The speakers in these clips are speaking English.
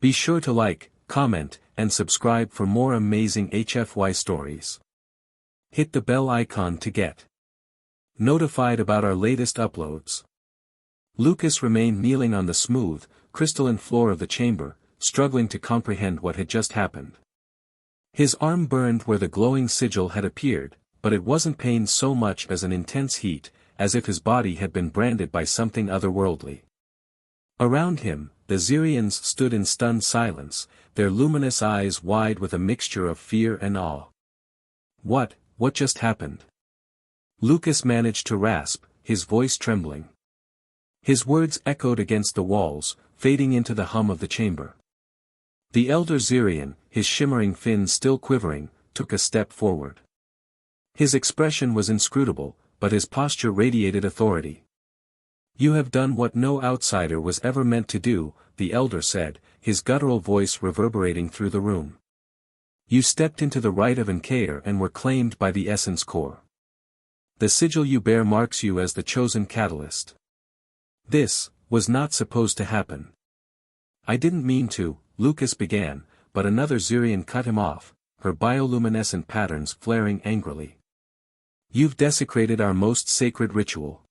Be sure to like, comment, and subscribe for more amazing HFY stories. Hit the bell icon to get notified about our latest uploads. Lucas remained kneeling on the smooth, crystalline floor of the chamber, struggling to comprehend what had just happened. His arm burned where the glowing sigil had appeared, but it wasn't pain so much as an intense heat, as if his body had been branded by something otherworldly. Around him, the Xerians stood in stunned silence, their luminous eyes wide with a mixture of fear and awe. What just happened? Lucas managed to rasp, his voice trembling. His words echoed against the walls, fading into the hum of the chamber. The elder Xerian, his shimmering fins still quivering, took a step forward. His expression was inscrutable, but his posture radiated authority. "You have done what no outsider was ever meant to do," the elder said, his guttural voice reverberating through the room. "You stepped into the right of Ankair and were claimed by the Essence Core. The sigil you bear marks you as the chosen catalyst. This was not supposed to happen." "I didn't mean to," Lucas began, but another Xerian cut him off, her bioluminescent patterns flaring angrily. "You've desecrated our most sacred ritual.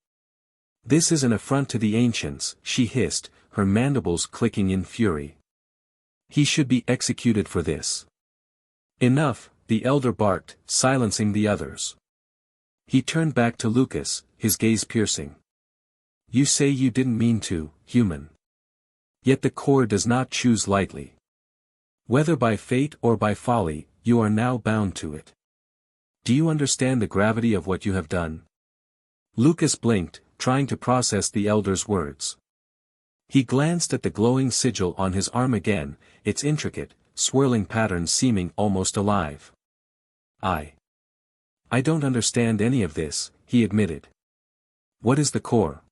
This is an affront to the ancients," she hissed, her mandibles clicking in fury. "He should be executed for this." "Enough," the elder barked, silencing the others. He turned back to Lucas, his gaze piercing. "You say you didn't mean to, human. Yet the core does not choose lightly. Whether by fate or by folly, you are now bound to it. Do you understand the gravity of what you have done?" Lucas blinked, trying to process the elder's words. He glanced at the glowing sigil on his arm again, its intricate, swirling patterns seeming almost alive. I don't understand any of this," he admitted. "What is the core?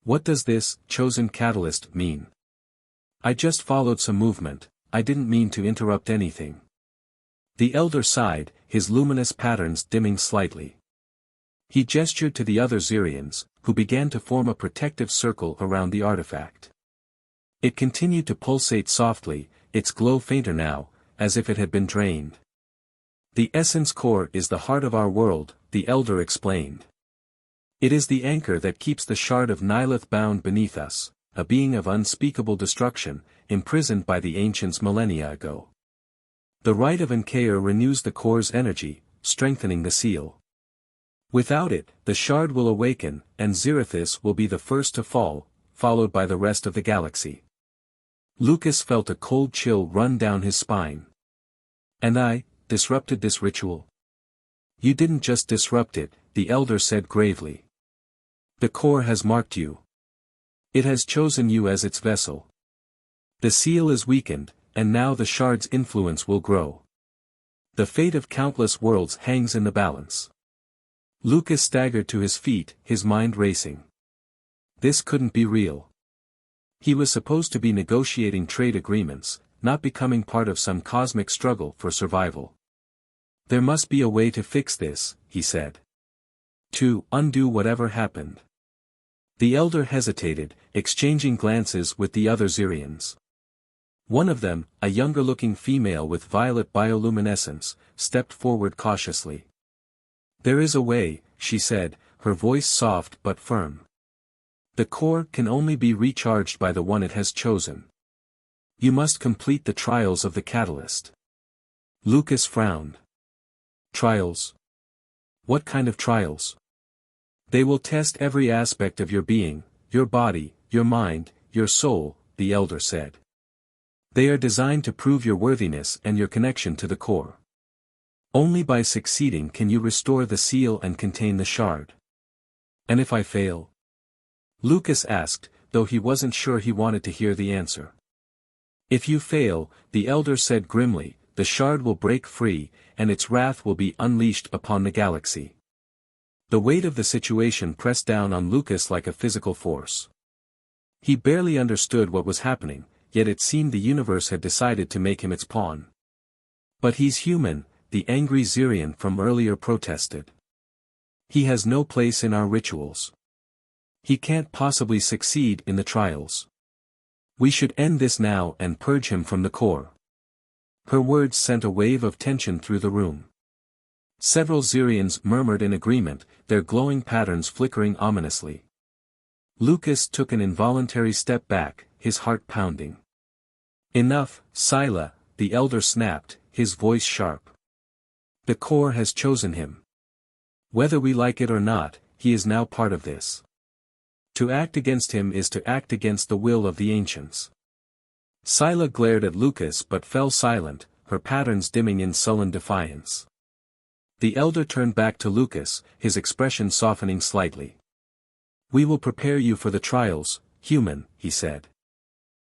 What does this, chosen catalyst, mean? I just followed some movement, I didn't mean to interrupt anything." The elder sighed, his luminous patterns dimming slightly. He gestured to the other Xerians, who began to form a protective circle around the artifact. It continued to pulsate softly, its glow fainter now, as if it had been drained. "The Essence Core is the heart of our world," the elder explained. "It is the anchor that keeps the shard of Nilith bound beneath us, a being of unspeakable destruction, imprisoned by the ancients millennia ago. The rite of Ankair renews the core's energy, strengthening the seal. Without it, the shard will awaken, and Xerithis will be the first to fall, followed by the rest of the galaxy." Lucas felt a cold chill run down his spine. "And I disrupted this ritual?" "You didn't just disrupt it," the elder said gravely. "The core has marked you. It has chosen you as its vessel. The seal is weakened, and now the shard's influence will grow. The fate of countless worlds hangs in the balance." Lucas staggered to his feet, his mind racing. This couldn't be real. He was supposed to be negotiating trade agreements, not becoming part of some cosmic struggle for survival. "There must be a way to fix this," he said. "To undo whatever happened." The elder hesitated, exchanging glances with the other Xerians. One of them, a younger-looking female with violet bioluminescence, stepped forward cautiously. "There is a way," she said, her voice soft but firm. "The core can only be recharged by the one it has chosen. You must complete the trials of the catalyst." Lucas frowned. "Trials? What kind of trials?" "They will test every aspect of your being, your body, your mind, your soul," the elder said. "They are designed to prove your worthiness and your connection to the core. Only by succeeding can you restore the seal and contain the shard." "And if I fail?" Lucas asked, though he wasn't sure he wanted to hear the answer. "If you fail," the elder said grimly, "the shard will break free, and its wrath will be unleashed upon the galaxy." The weight of the situation pressed down on Lucas like a physical force. He barely understood what was happening, yet it seemed the universe had decided to make him its pawn. "But he's human," the angry Xerian from earlier protested. "He has no place in our rituals. He can't possibly succeed in the trials." We should end this now and purge him from the core. Her words sent a wave of tension through the room. Several Xyrians murmured in agreement, their glowing patterns flickering ominously. Lucas took an involuntary step back, his heart pounding. Enough, Scylla, the elder snapped, his voice sharp. The core has chosen him. Whether we like it or not, he is now part of this. To act against him is to act against the will of the ancients. Scylla glared at Lucas but fell silent, her patterns dimming in sullen defiance. The elder turned back to Lucas, his expression softening slightly. We will prepare you for the trials, human, he said.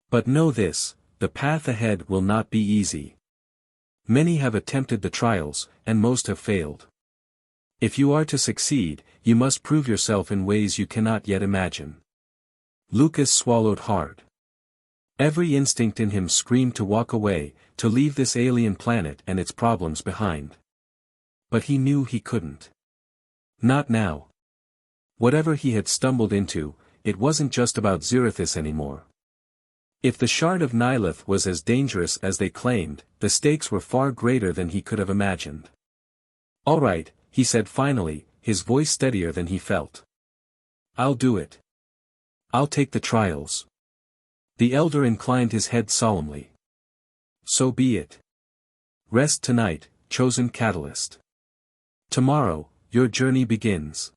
But know this, the path ahead will not be easy. Many have attempted the trials, and most have failed. If you are to succeed, you must prove yourself in ways you cannot yet imagine. Lucas swallowed hard. Every instinct in him screamed to walk away, to leave this alien planet and its problems behind. But he knew he couldn't. Not now. Whatever he had stumbled into, it wasn't just about Xerithis anymore. If the shard of Nilith was as dangerous as they claimed, the stakes were far greater than he could have imagined. All right, he said finally, his voice steadier than he felt. I'll do it. I'll take the trials. The elder inclined his head solemnly. So be it. Rest tonight, chosen catalyst. Tomorrow, your journey begins.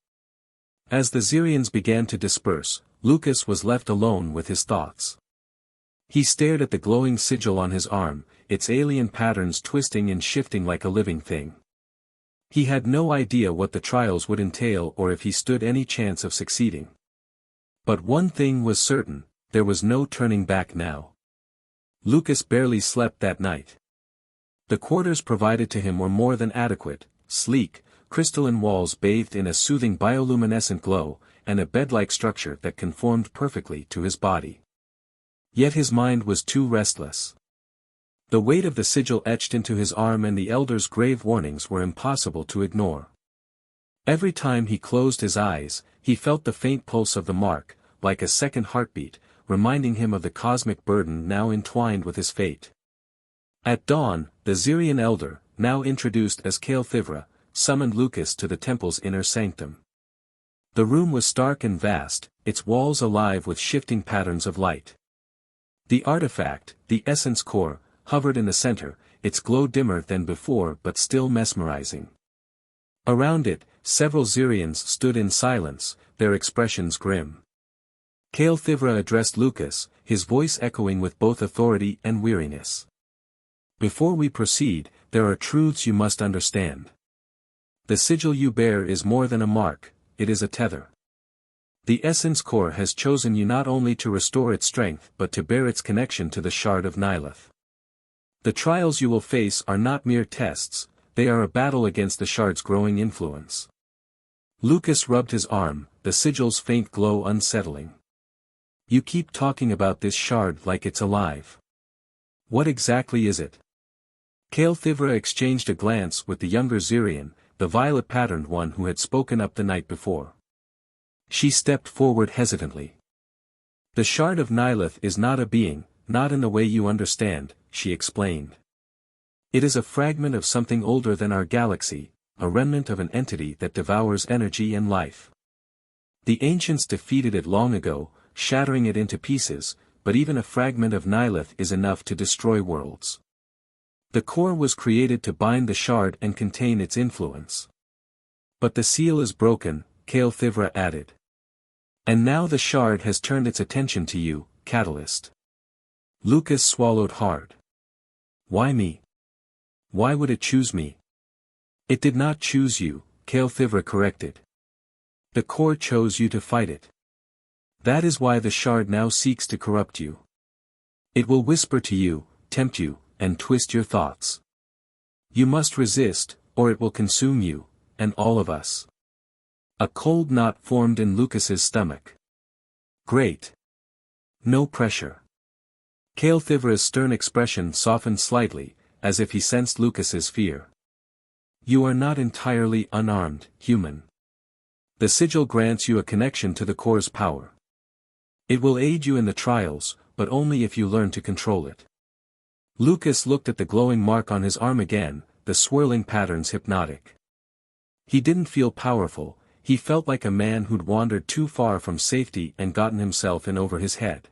As the Xyrians began to disperse, Lucas was left alone with his thoughts. He stared at the glowing sigil on his arm, its alien patterns twisting and shifting like a living thing. He had no idea what the trials would entail or if he stood any chance of succeeding. But one thing was certain, there was no turning back now. Lucas barely slept that night. The quarters provided to him were more than adequate, sleek, crystalline walls bathed in a soothing bioluminescent glow, and a bed-like structure that conformed perfectly to his body. Yet his mind was too restless. The weight of the sigil etched into his arm and the elder's grave warnings were impossible to ignore. Every time he closed his eyes, he felt the faint pulse of the mark, like a second heartbeat, reminding him of the cosmic burden now entwined with his fate. At dawn, the Xyrian elder, now introduced as Cael'thivra, summoned Lucas to the temple's inner sanctum. The room was stark and vast, its walls alive with shifting patterns of light. The artifact, the essence core, hovered in the center, its glow dimmer than before but still mesmerizing. Around it, several Xyrians stood in silence, their expressions grim. Cael'thivra addressed Lucas, his voice echoing with both authority and weariness. Before we proceed, there are truths you must understand. The sigil you bear is more than a mark, it is a tether. The Essence Core has chosen you not only to restore its strength but to bear its connection to the Shard of Nilith. The trials you will face are not mere tests, they are a battle against the Shard's growing influence. Lucas rubbed his arm, the sigil's faint glow unsettling. You keep talking about this Shard like it's alive. What exactly is it? Cael'thivra exchanged a glance with the younger Xyrian, the violet-patterned one who had spoken up the night before. She stepped forward hesitantly. The Shard of Nilith is not a being, not in the way you understand, she explained. It is a fragment of something older than our galaxy, a remnant of an entity that devours energy and life. The ancients defeated it long ago, shattering it into pieces, but even a fragment of Nilith is enough to destroy worlds. The core was created to bind the Shard and contain its influence. But the seal is broken, Cael'thivra added. And now the Shard has turned its attention to you, Catalyst. Lucas swallowed hard. Why me? Why would it choose me? It did not choose you, Cael'thivra corrected. The core chose you to fight it. That is why the Shard now seeks to corrupt you. It will whisper to you, tempt you, and twist your thoughts. You must resist, or it will consume you, and all of us. A cold knot formed in Lucas's stomach. Great. No pressure. Cael'thivra's stern expression softened slightly, as if he sensed Lucas's fear. You are not entirely unarmed, human. The sigil grants you a connection to the core's power. It will aid you in the trials, but only if you learn to control it. Lucas looked at the glowing mark on his arm again, the swirling patterns hypnotic. He didn't feel powerful, he felt like a man who'd wandered too far from safety and gotten himself in over his head.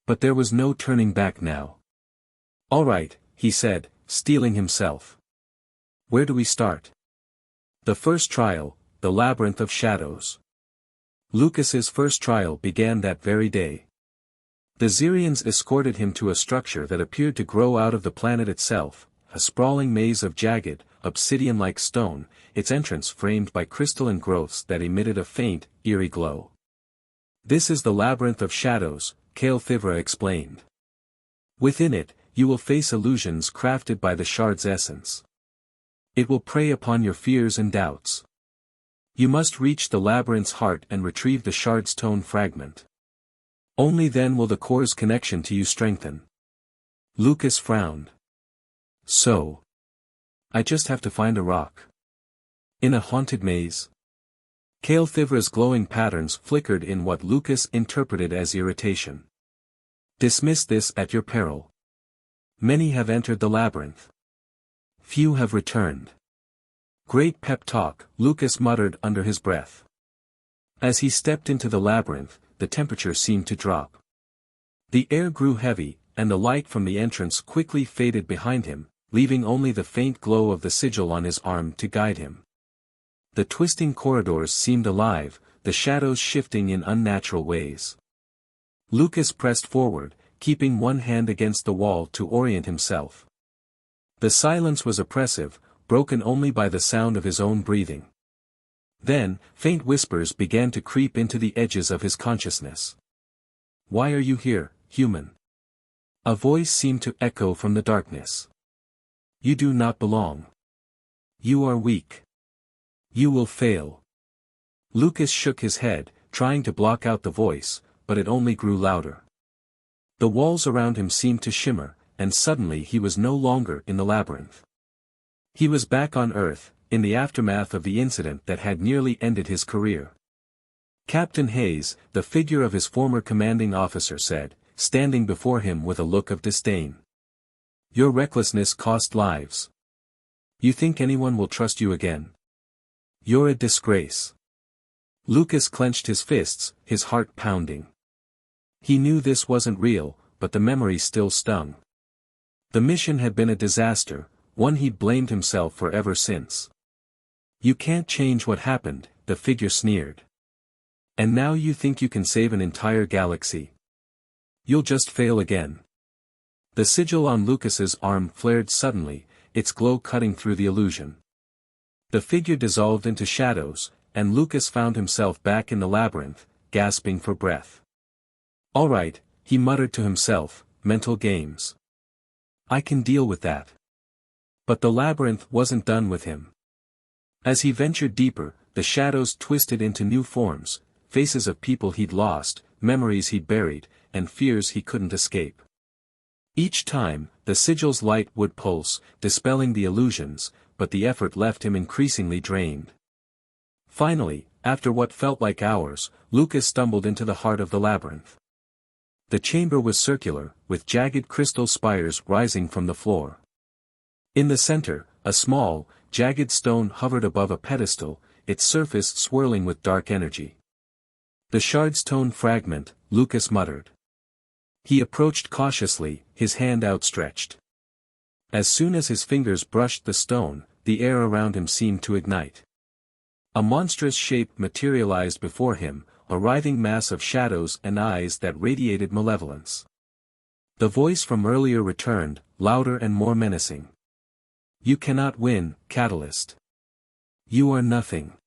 But there was no turning back now. "All right," he said, steeling himself. "Where do we start?" The first trial, the Labyrinth of Shadows. Lucas's first trial began that very day. The Xerians escorted him to a structure that appeared to grow out of the planet itself, a sprawling maze of jagged, obsidian-like stone, its entrance framed by crystalline growths that emitted a faint, eerie glow. "This is the Labyrinth of Shadows," HFY explained. "Within it, you will face illusions crafted by the shard's essence. It will prey upon your fears and doubts. You must reach the labyrinth's heart and retrieve the shard's tone fragment. Only then will the core's connection to you strengthen." Lucas frowned. "So? I just have to find a rock in a haunted maze?" HFY's glowing patterns flickered in what Lucas interpreted as irritation. "Dismiss this at your peril. Many have entered the labyrinth. Few have returned." "Great pep talk," Lucas muttered under his breath. As he stepped into the labyrinth, the temperature seemed to drop. The air grew heavy, and the light from the entrance quickly faded behind him, leaving only the faint glow of the sigil on his arm to guide him. The twisting corridors seemed alive, the shadows shifting in unnatural ways. Lucas pressed forward, keeping one hand against the wall to orient himself. The silence was oppressive, broken only by the sound of his own breathing. Then, faint whispers began to creep into the edges of his consciousness. "Why are you here, human?" A voice seemed to echo from the darkness. "You do not belong. You are weak. You will fail." Lucas shook his head, trying to block out the voice, but it only grew louder. The walls around him seemed to shimmer, and suddenly he was no longer in the labyrinth. He was back on Earth, in the aftermath of the incident that had nearly ended his career. Captain Hayes, the figure of his former commanding officer, said, standing before him with a look of disdain. "Your recklessness cost lives. You think anyone will trust you again? You're a disgrace." Lucas clenched his fists, his heart pounding. He knew this wasn't real, but the memory still stung. The mission had been a disaster, one he'd blamed himself for ever since. "You can't change what happened," the figure sneered. "And now you think you can save an entire galaxy? You'll just fail again." The sigil on Lucas's arm flared suddenly, its glow cutting through the illusion. The figure dissolved into shadows, and Lucas found himself back in the labyrinth, gasping for breath. "All right," he muttered to himself, "mental games. I can deal with that." But the labyrinth wasn't done with him. As he ventured deeper, the shadows twisted into new forms, faces of people he'd lost, memories he'd buried, and fears he couldn't escape. Each time, the sigil's light would pulse, dispelling the illusions, but the effort left him increasingly drained. Finally, after what felt like hours, Lucas stumbled into the heart of the labyrinth. The chamber was circular, with jagged crystal spires rising from the floor. In the center, a small, jagged stone hovered above a pedestal, its surface swirling with dark energy. "The shard's tone fragment," Lucas muttered. He approached cautiously, his hand outstretched. As soon as his fingers brushed the stone, the air around him seemed to ignite. A monstrous shape materialized before him, a writhing mass of shadows and eyes that radiated malevolence. The voice from earlier returned, louder and more menacing. "You cannot win, Catalyst. You are nothing.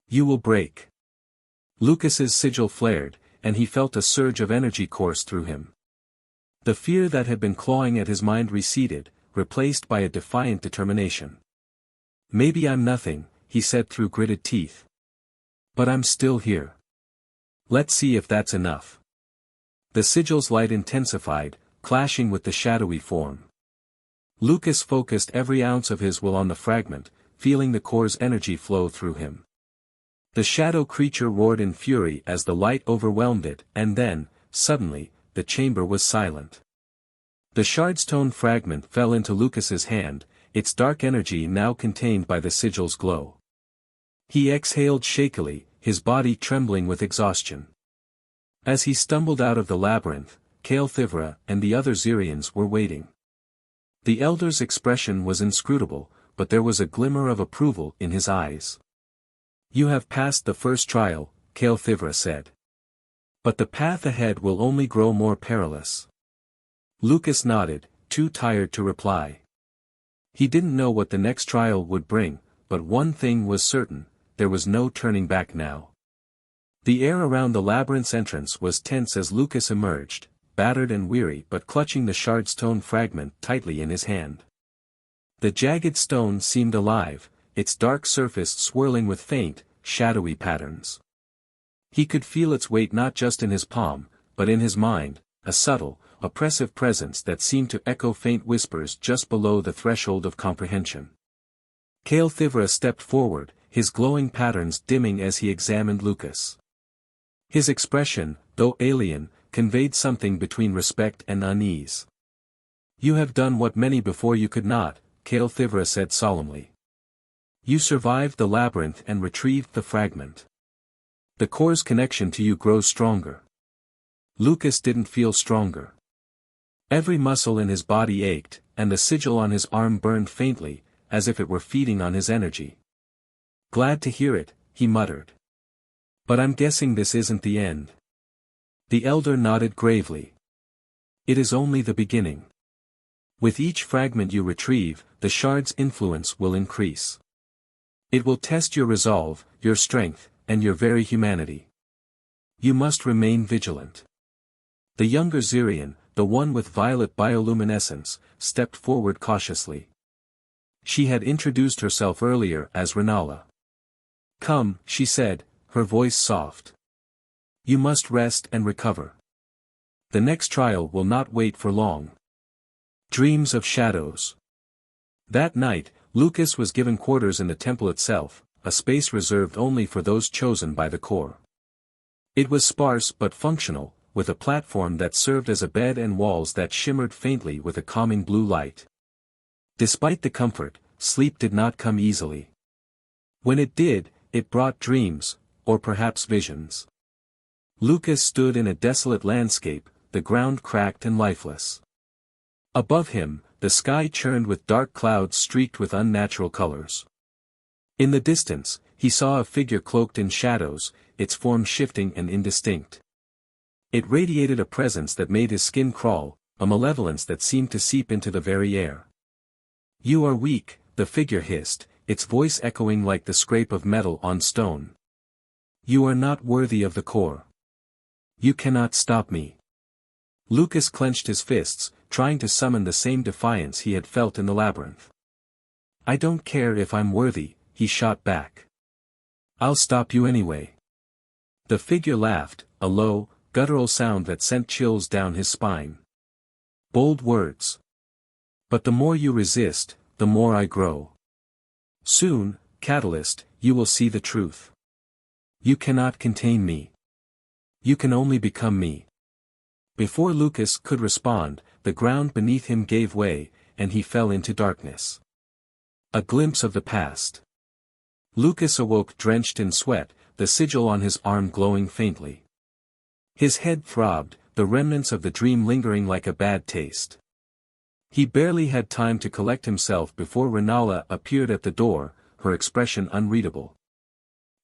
You will break." Lucas's sigil flared, and he felt a surge of energy course through him. The fear that had been clawing at his mind receded, replaced by a defiant determination. "Maybe I'm nothing," he said through gritted teeth. "But I'm still here. Let's see if that's enough." The sigil's light intensified, clashing with the shadowy form. Lucas focused every ounce of his will on the fragment, feeling the core's energy flow through him. The shadow creature roared in fury as the light overwhelmed it, and then, suddenly, the chamber was silent. The shardstone fragment fell into Lucas's hand, its dark energy now contained by the sigil's glow. He exhaled shakily, his body trembling with exhaustion. As he stumbled out of the labyrinth, Cael'thivra and the other Xerians were waiting. The elder's expression was inscrutable, but there was a glimmer of approval in his eyes. "You have passed the first trial," Cael'thivra said. "But the path ahead will only grow more perilous." Lucas nodded, too tired to reply. He didn't know what the next trial would bring, but one thing was certain, there was no turning back now. The air around the labyrinth's entrance was tense as Lucas emerged, battered and weary but clutching the shardstone fragment tightly in his hand. The jagged stone seemed alive, its dark surface swirling with faint, shadowy patterns. He could feel its weight not just in his palm, but in his mind, a subtle, oppressive presence that seemed to echo faint whispers just below the threshold of comprehension. Cael'thivra stepped forward, his glowing patterns dimming as he examined Lucas. His expression, though alien, conveyed something between respect and unease. "You have done what many before you could not," Cael'thivra said solemnly. "You survived the labyrinth and retrieved the fragment. The core's connection to you grows stronger." Lucas didn't feel stronger. Every muscle in his body ached, and the sigil on his arm burned faintly, as if it were feeding on his energy. "Glad to hear it," he muttered. "But I'm guessing this isn't the end." The elder nodded gravely. "It is only the beginning. With each fragment you retrieve, the shard's influence will increase. It will test your resolve, your strength, and your very humanity. You must remain vigilant." The younger Xerian, the one with violet bioluminescence, stepped forward cautiously. She had introduced herself earlier as Renala. "Come," she said, her voice soft. "You must rest and recover. The next trial will not wait for long." Dreams of shadows. That night, Lucas was given quarters in the temple itself, a space reserved only for those chosen by the core. It was sparse but functional, with a platform that served as a bed and walls that shimmered faintly with a calming blue light. Despite the comfort, sleep did not come easily. When it did, it brought dreams, or perhaps visions. Lucas stood in a desolate landscape, the ground cracked and lifeless. Above him, the sky churned with dark clouds streaked with unnatural colors. In the distance, he saw a figure cloaked in shadows, its form shifting and indistinct. It radiated a presence that made his skin crawl, a malevolence that seemed to seep into the very air. "You are weak," the figure hissed, its voice echoing like the scrape of metal on stone. "You are not worthy of the core. You cannot stop me." Lucas clenched his fists, trying to summon the same defiance he had felt in the labyrinth. "I don't care if I'm worthy," he shot back. "I'll stop you anyway." The figure laughed, a low, guttural sound that sent chills down his spine. Bold words. "But the more you resist, the more I grow. Soon, Catalyst, you will see the truth. You cannot contain me. You can only become me." Before Lucas could respond, the ground beneath him gave way, and he fell into darkness. A glimpse of the past. Lucas awoke drenched in sweat, the sigil on his arm glowing faintly. His head throbbed, the remnants of the dream lingering like a bad taste. He barely had time to collect himself before Renala appeared at the door, her expression unreadable.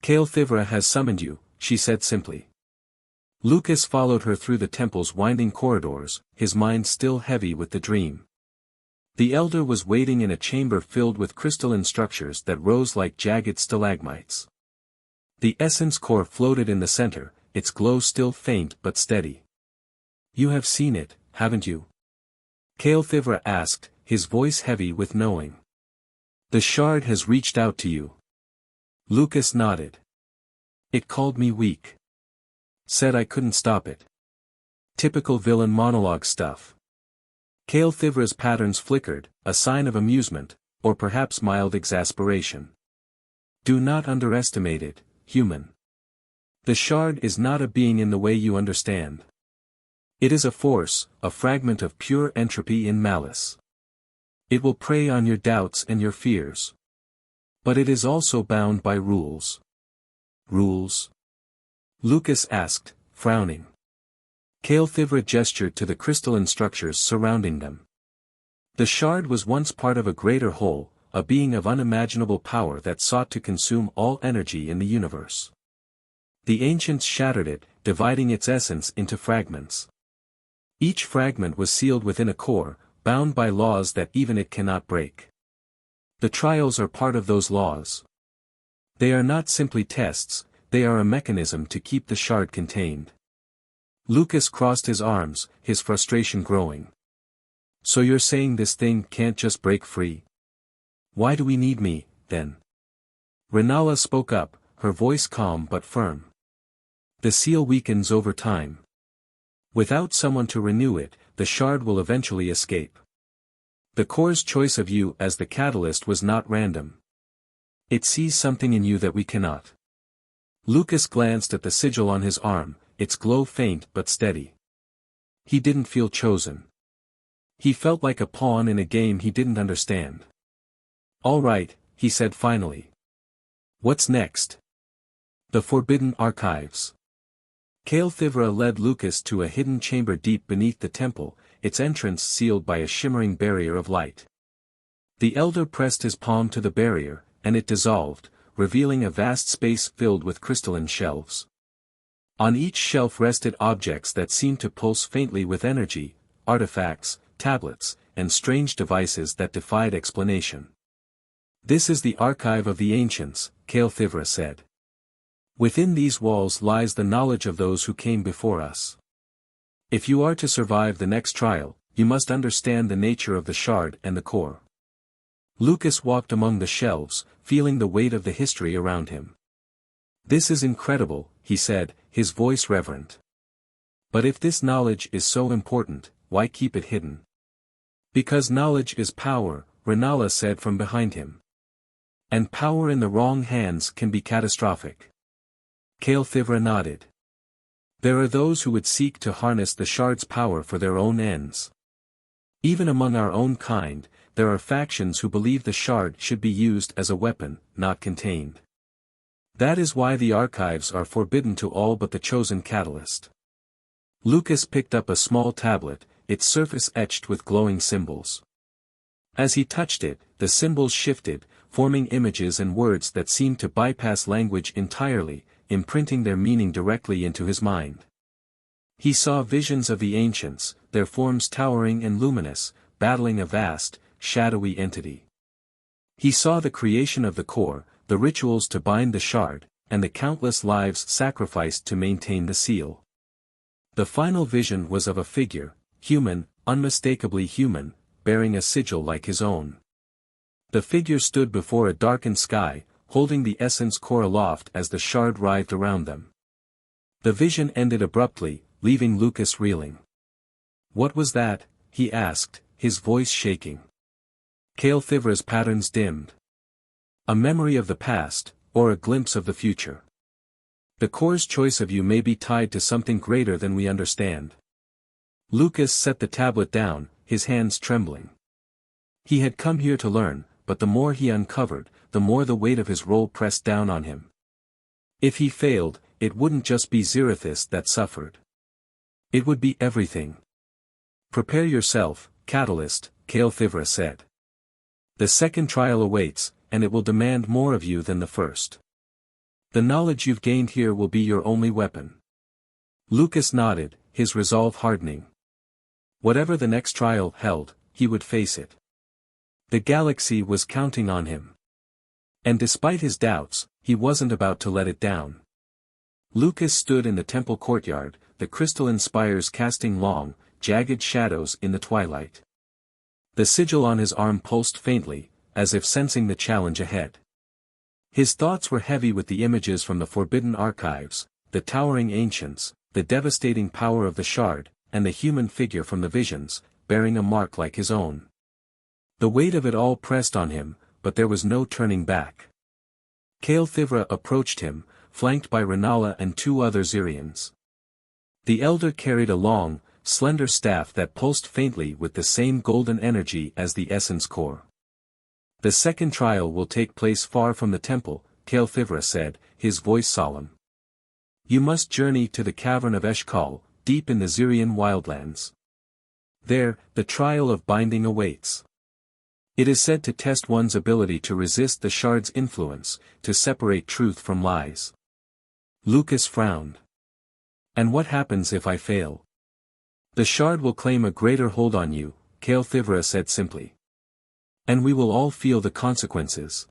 "Cael'thivra has summoned you," she said simply. Lucas followed her through the temple's winding corridors, his mind still heavy with the dream. The elder was waiting in a chamber filled with crystalline structures that rose like jagged stalagmites. The essence core floated in the center, its glow still faint but steady. "You have seen it, haven't you?" Cael'thivra asked, his voice heavy with knowing. "The shard has reached out to you." Lucas nodded. "It called me weak. Said I couldn't stop it. Typical villain monologue stuff." Cael'thivra's patterns flickered, a sign of amusement, or perhaps mild exasperation. "Do not underestimate it, human. The shard is not a being in the way you understand. It is a force, a fragment of pure entropy in malice. It will prey on your doubts and your fears. But it is also bound by rules. Rules? Lucas asked, frowning. Caelthivra gestured to the crystalline structures surrounding them. The shard was once part of a greater whole, a being of unimaginable power that sought to consume all energy in the universe. The ancients shattered it, dividing its essence into fragments. Each fragment was sealed within a core, bound by laws that even it cannot break. The trials are part of those laws. They are not simply tests, they are a mechanism to keep the shard contained. Lucas crossed his arms, his frustration growing. So you're saying this thing can't just break free? Why do we need me, then? Renala spoke up, her voice calm but firm. The seal weakens over time. Without someone to renew it, the shard will eventually escape. The core's choice of you as the catalyst was not random. It sees something in you that we cannot. Lucas glanced at the sigil on his arm, its glow faint but steady. He didn't feel chosen. He felt like a pawn in a game he didn't understand. All right, he said finally. What's next? The Forbidden Archives. Caelthivra led Lucas to a hidden chamber deep beneath the temple, its entrance sealed by a shimmering barrier of light. The elder pressed his palm to the barrier, and it dissolved, revealing a vast space filled with crystalline shelves. On each shelf rested objects that seemed to pulse faintly with energy, artifacts, tablets, and strange devices that defied explanation. This is the archive of the ancients, Caelthivra said. Within these walls lies the knowledge of those who came before us. If you are to survive the next trial, you must understand the nature of the shard and the core. Lucas walked among the shelves, feeling the weight of the history around him. This is incredible, he said, his voice reverent. But if this knowledge is so important, why keep it hidden? Because knowledge is power, Renala said from behind him. And power in the wrong hands can be catastrophic. Caelthivra nodded. There are those who would seek to harness the shard's power for their own ends. Even among our own kind, there are factions who believe the shard should be used as a weapon, not contained. That is why the archives are forbidden to all but the chosen catalyst. Lucas picked up a small tablet, its surface etched with glowing symbols. As he touched it, the symbols shifted, forming images and words that seemed to bypass language entirely, imprinting their meaning directly into his mind. He saw visions of the ancients, their forms towering and luminous, battling a vast, shadowy entity. He saw the creation of the core, the rituals to bind the shard, and the countless lives sacrificed to maintain the seal. The final vision was of a figure, human, unmistakably human, bearing a sigil like his own. The figure stood before a darkened sky, holding the essence core aloft as the shard writhed around them. The vision ended abruptly, leaving Lucas reeling. What was that? He asked, his voice shaking. Caelthivra's patterns dimmed. A memory of the past, or a glimpse of the future. The core's choice of you may be tied to something greater than we understand. Lucas set the tablet down, his hands trembling. He had come here to learn, but the more he uncovered, the more the weight of his role pressed down on him. If he failed, it wouldn't just be Zerithis that suffered. It would be everything. Prepare yourself, Catalyst, Caelthivra said. The second trial awaits, and it will demand more of you than the first. The knowledge you've gained here will be your only weapon. Lucas nodded, his resolve hardening. Whatever the next trial held, he would face it. The galaxy was counting on him. And despite his doubts, he wasn't about to let it down. Lucas stood in the temple courtyard, the crystalline spires casting long, jagged shadows in the twilight. The sigil on his arm pulsed faintly, as if sensing the challenge ahead. His thoughts were heavy with the images from the forbidden archives, the towering ancients, the devastating power of the shard, and the human figure from the visions, bearing a mark like his own. The weight of it all pressed on him, but there was no turning back. Caelthivra approached him, flanked by Renala and two other Zirians. The elder carried a long, slender staff that pulsed faintly with the same golden energy as the essence core. The second trial will take place far from the temple, HFY said, his voice solemn. You must journey to the cavern of Eshkol, deep in the Zyrian wildlands. There, the trial of binding awaits. It is said to test one's ability to resist the shard's influence, to separate truth from lies. Lucas frowned. And what happens if I fail? The shard will claim a greater hold on you, HFY said simply. And we will all feel the consequences.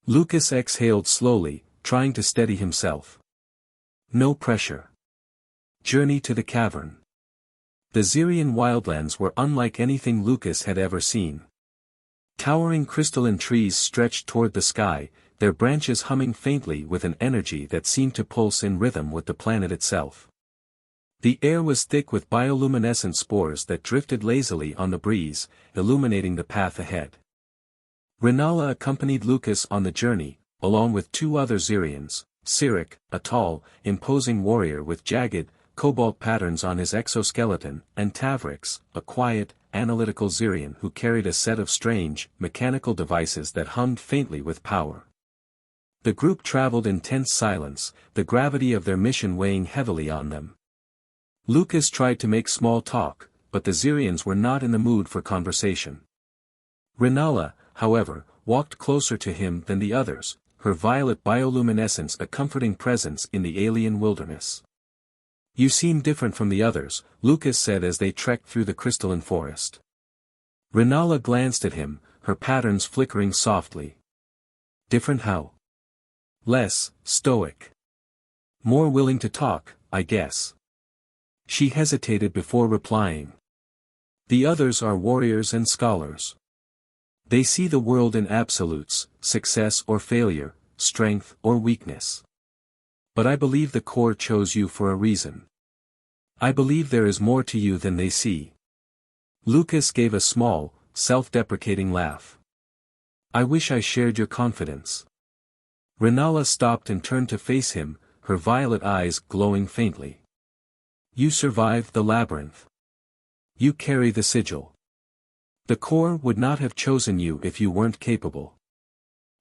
Lucas exhaled slowly, trying to steady himself. No pressure. Journey to the cavern. The Zyrian wildlands were unlike anything Lucas had ever seen. Towering crystalline trees stretched toward the sky, their branches humming faintly with an energy that seemed to pulse in rhythm with the planet itself. The air was thick with bioluminescent spores that drifted lazily on the breeze, illuminating the path ahead. Renala accompanied Lucas on the journey, along with two other Zyrians, Sirik, a tall, imposing warrior with jagged, cobalt patterns on his exoskeleton, and Tavrix, a quiet, analytical Zyrian who carried a set of strange, mechanical devices that hummed faintly with power. The group traveled in tense silence, the gravity of their mission weighing heavily on them. Lucas tried to make small talk, but the Zyrians were not in the mood for conversation. Renala, however, walked closer to him than the others, her violet bioluminescence a comforting presence in the alien wilderness. You seem different from the others, Lucas said as they trekked through the crystalline forest. Renala glanced at him, her patterns flickering softly. Different how? Less stoic. More willing to talk, I guess. She hesitated before replying. The others are warriors and scholars. They see the world in absolutes, success or failure, strength or weakness. But I believe the core chose you for a reason. I believe there is more to you than they see. Lucas gave a small, self-deprecating laugh. I wish I shared your confidence. Renala stopped and turned to face him, her violet eyes glowing faintly. You survived the labyrinth. You carry the sigil. The core would not have chosen you if you weren't capable.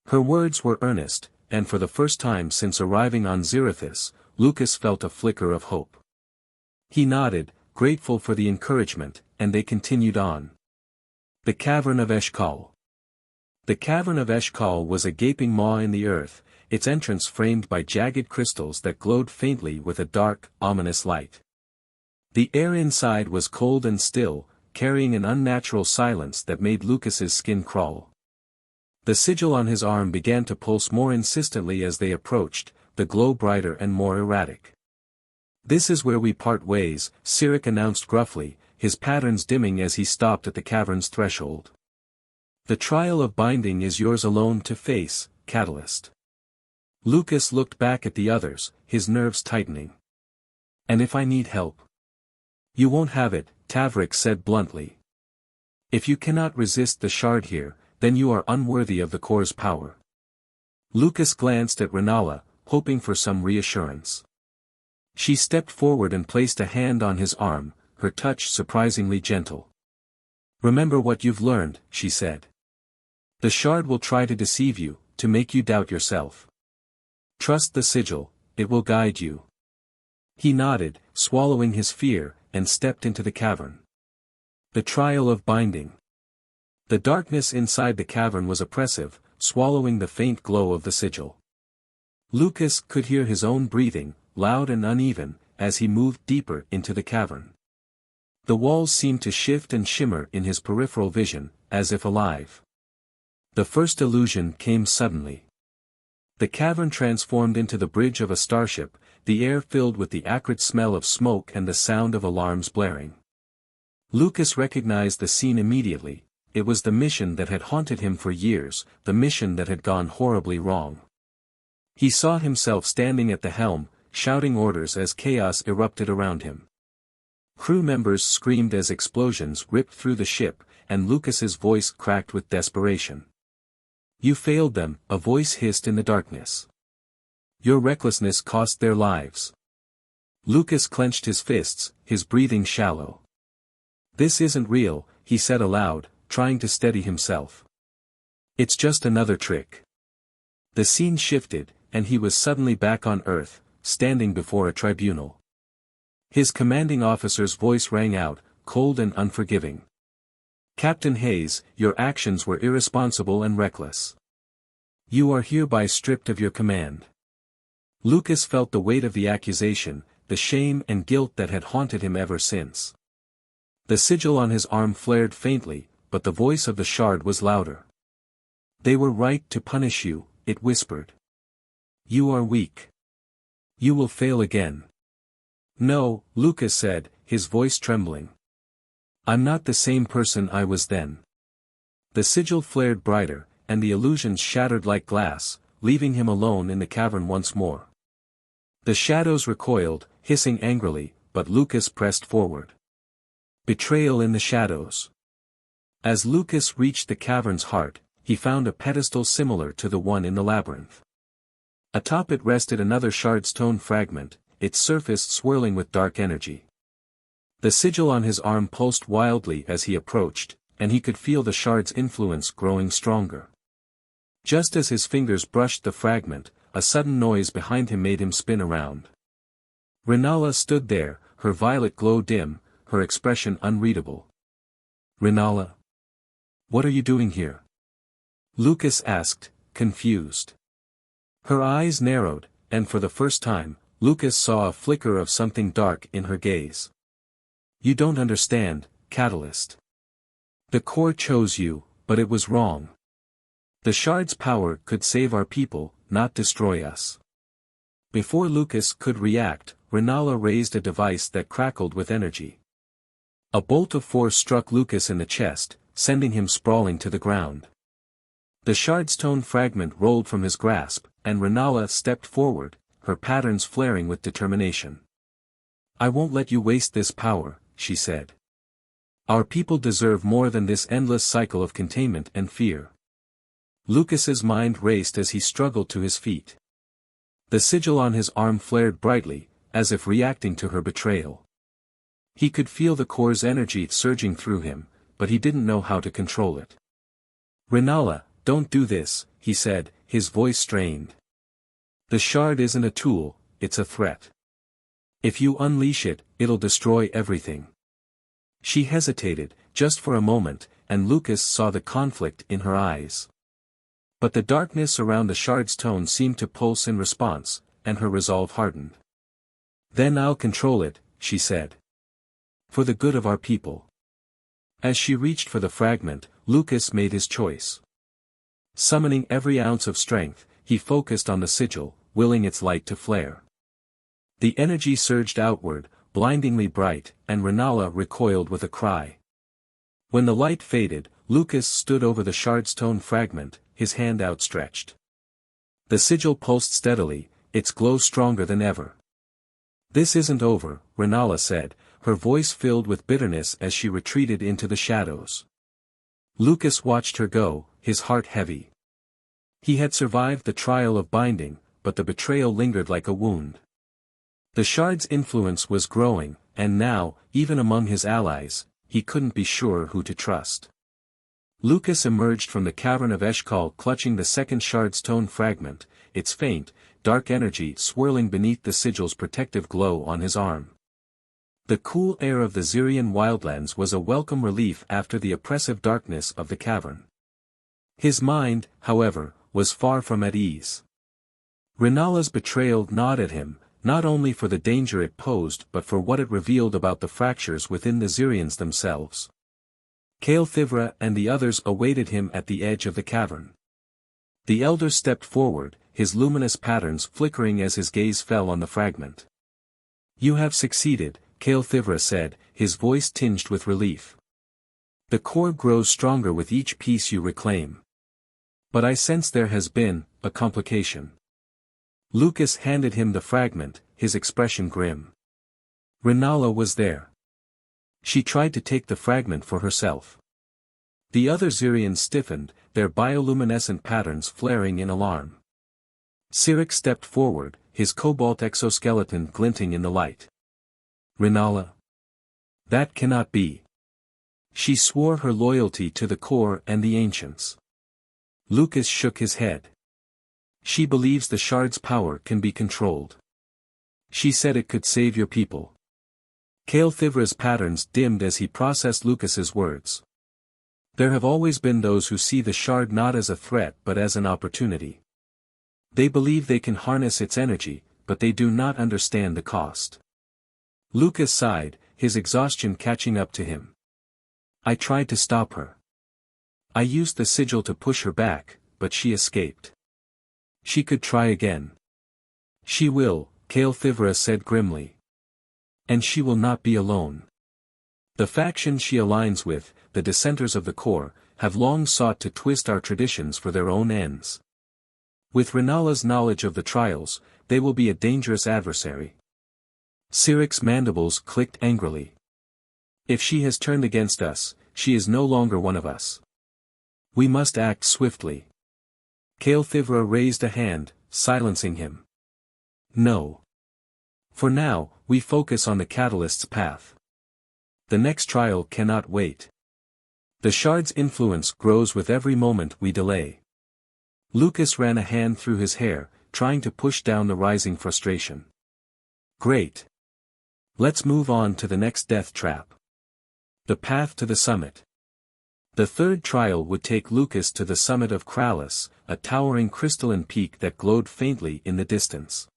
Her words were earnest, and for the first time since arriving on Zirithus, Lucas felt a flicker of hope. He nodded, grateful for the encouragement, and they continued on. The Cavern of Eshkol. The Cavern of Eshkol was a gaping maw in the earth, its entrance framed by jagged crystals that glowed faintly with a dark, ominous light. The air inside was cold and still, carrying an unnatural silence that made Lucas's skin crawl. The sigil on his arm began to pulse more insistently as they approached, the glow brighter and more erratic. This is where we part ways, Sirik announced gruffly, his patterns dimming as he stopped at the cavern's threshold. The trial of binding is yours alone to face, Catalyst. Lucas looked back at the others, his nerves tightening. And if I need help? You won't have it, Tavrix said bluntly. If you cannot resist the shard here, then you are unworthy of the core's power. Lucas glanced at Renala, hoping for some reassurance. She stepped forward and placed a hand on his arm, her touch surprisingly gentle. Remember what you've learned, she said. The shard will try to deceive you, to make you doubt yourself. Trust the sigil, it will guide you. He nodded, swallowing his fear, and stepped into the cavern. The trial of binding. The darkness inside the cavern was oppressive, swallowing the faint glow of the sigil. Lucas could hear his own breathing, loud and uneven, as he moved deeper into the cavern. The walls seemed to shift and shimmer in his peripheral vision, as if alive. The first illusion came suddenly. The cavern transformed into the bridge of a starship, the air filled with the acrid smell of smoke and the sound of alarms blaring. Lucas recognized the scene immediately. It was the mission that had haunted him for years, the mission that had gone horribly wrong. He saw himself standing at the helm, shouting orders as chaos erupted around him. Crew members screamed as explosions ripped through the ship, and Lucas's voice cracked with desperation. You failed them, a voice hissed in the darkness. Your recklessness cost their lives. Lucas clenched his fists, his breathing shallow. "This isn't real," he said aloud, trying to steady himself. "It's just another trick." The scene shifted, and he was suddenly back on Earth, standing before a tribunal. His commanding officer's voice rang out, cold and unforgiving. "Captain Hayes, your actions were irresponsible and reckless. You are hereby stripped of your command." Lucas felt the weight of the accusation, the shame and guilt that had haunted him ever since. The sigil on his arm flared faintly, but the voice of the Shard was louder. "They were right to punish you," it whispered. "You are weak. You will fail again." "No," Lucas said, his voice trembling. "I'm not the same person I was then." The sigil flared brighter, and the illusions shattered like glass, leaving him alone in the cavern once more. The shadows recoiled, hissing angrily, but Lucas pressed forward. Betrayal in the shadows. As Lucas reached the cavern's heart, he found a pedestal similar to the one in the labyrinth. Atop it rested another shard stone fragment, its surface swirling with dark energy. The sigil on his arm pulsed wildly as he approached, and he could feel the shard's influence growing stronger. Just as his fingers brushed the fragment, a sudden noise behind him made him spin around. Renala stood there, her violet glow dim, her expression unreadable. "Renala? What are you doing here?" Lucas asked, confused. Her eyes narrowed, and for the first time, Lucas saw a flicker of something dark in her gaze. "You don't understand, Catalyst. The core chose you, but it was wrong. The shard's power could save our people, not destroy us." Before Lucas could react, Renala raised a device that crackled with energy. A bolt of force struck Lucas in the chest, sending him sprawling to the ground. The shard stone fragment rolled from his grasp, and Renala stepped forward, her patterns flaring with determination. "I won't let you waste this power," she said. "Our people deserve more than this endless cycle of containment and fear." Lucas's mind raced as he struggled to his feet. The sigil on his arm flared brightly, as if reacting to her betrayal. He could feel the core's energy surging through him, but he didn't know how to control it. "Renala, don't do this," he said, his voice strained. "The shard isn't a tool, it's a threat. If you unleash it, it'll destroy everything." She hesitated, just for a moment, and Lucas saw the conflict in her eyes. But the darkness around the shard's tone seemed to pulse in response, and her resolve hardened. "Then I'll control it," she said. "For the good of our people." As she reached for the fragment, Lucas made his choice. Summoning every ounce of strength, he focused on the sigil, willing its light to flare. The energy surged outward, blindingly bright, and Renala recoiled with a cry. When the light faded, Lucas stood over the shard stone fragment, his hand outstretched. The sigil pulsed steadily, its glow stronger than ever. "This isn't over," Renala said, her voice filled with bitterness as she retreated into the shadows. Lucas watched her go, his heart heavy. He had survived the trial of binding, but the betrayal lingered like a wound. The shard's influence was growing, and now, even among his allies, he couldn't be sure who to trust. Lucas emerged from the cavern of Eshkal clutching the second shard stone fragment, its faint, dark energy swirling beneath the sigil's protective glow on his arm. The cool air of the Zyrian wildlands was a welcome relief after the oppressive darkness of the cavern. His mind, however, was far from at ease. Renala's betrayal gnawed at him, not only for the danger it posed but for what it revealed about the fractures within the Zyrians themselves. Cael'thivra and the others awaited him at the edge of the cavern. The elder stepped forward, his luminous patterns flickering as his gaze fell on the fragment. "You have succeeded," Cael'thivra said, his voice tinged with relief. "The core grows stronger with each piece you reclaim. But I sense there has been a complication." Lucas handed him the fragment, his expression grim. Renala was there. She tried to take the fragment for herself. The other Zyrians stiffened, their bioluminescent patterns flaring in alarm. Sirik stepped forward, his cobalt exoskeleton glinting in the light. Renala? That cannot be. She swore her loyalty to the core and the ancients. Lucas shook his head. She believes the shard's power can be controlled. She said it could save your people. Kael'thivra's patterns dimmed as he processed Lucas's words. There have always been those who see the shard not as a threat but as an opportunity. They believe they can harness its energy, but they do not understand the cost. Lucas sighed, his exhaustion catching up to him. I tried to stop her. I used the sigil to push her back, but she escaped. She could try again. She will, Kael'thivra said grimly. And she will not be alone. The faction she aligns with, the dissenters of the core, have long sought to twist our traditions for their own ends. With Renala's knowledge of the trials, they will be a dangerous adversary. Siric's mandibles clicked angrily. If she has turned against us, she is no longer one of us. We must act swiftly. Kael'thivra raised a hand, silencing him. No. For now, we focus on the catalyst's path. The next trial cannot wait. The shard's influence grows with every moment we delay. Lucas ran a hand through his hair, trying to push down the rising frustration. Great. Let's move on to the next death trap. The path to the summit. The third trial would take Lucas to the summit of Krallis, a towering crystalline peak that glowed faintly in the distance.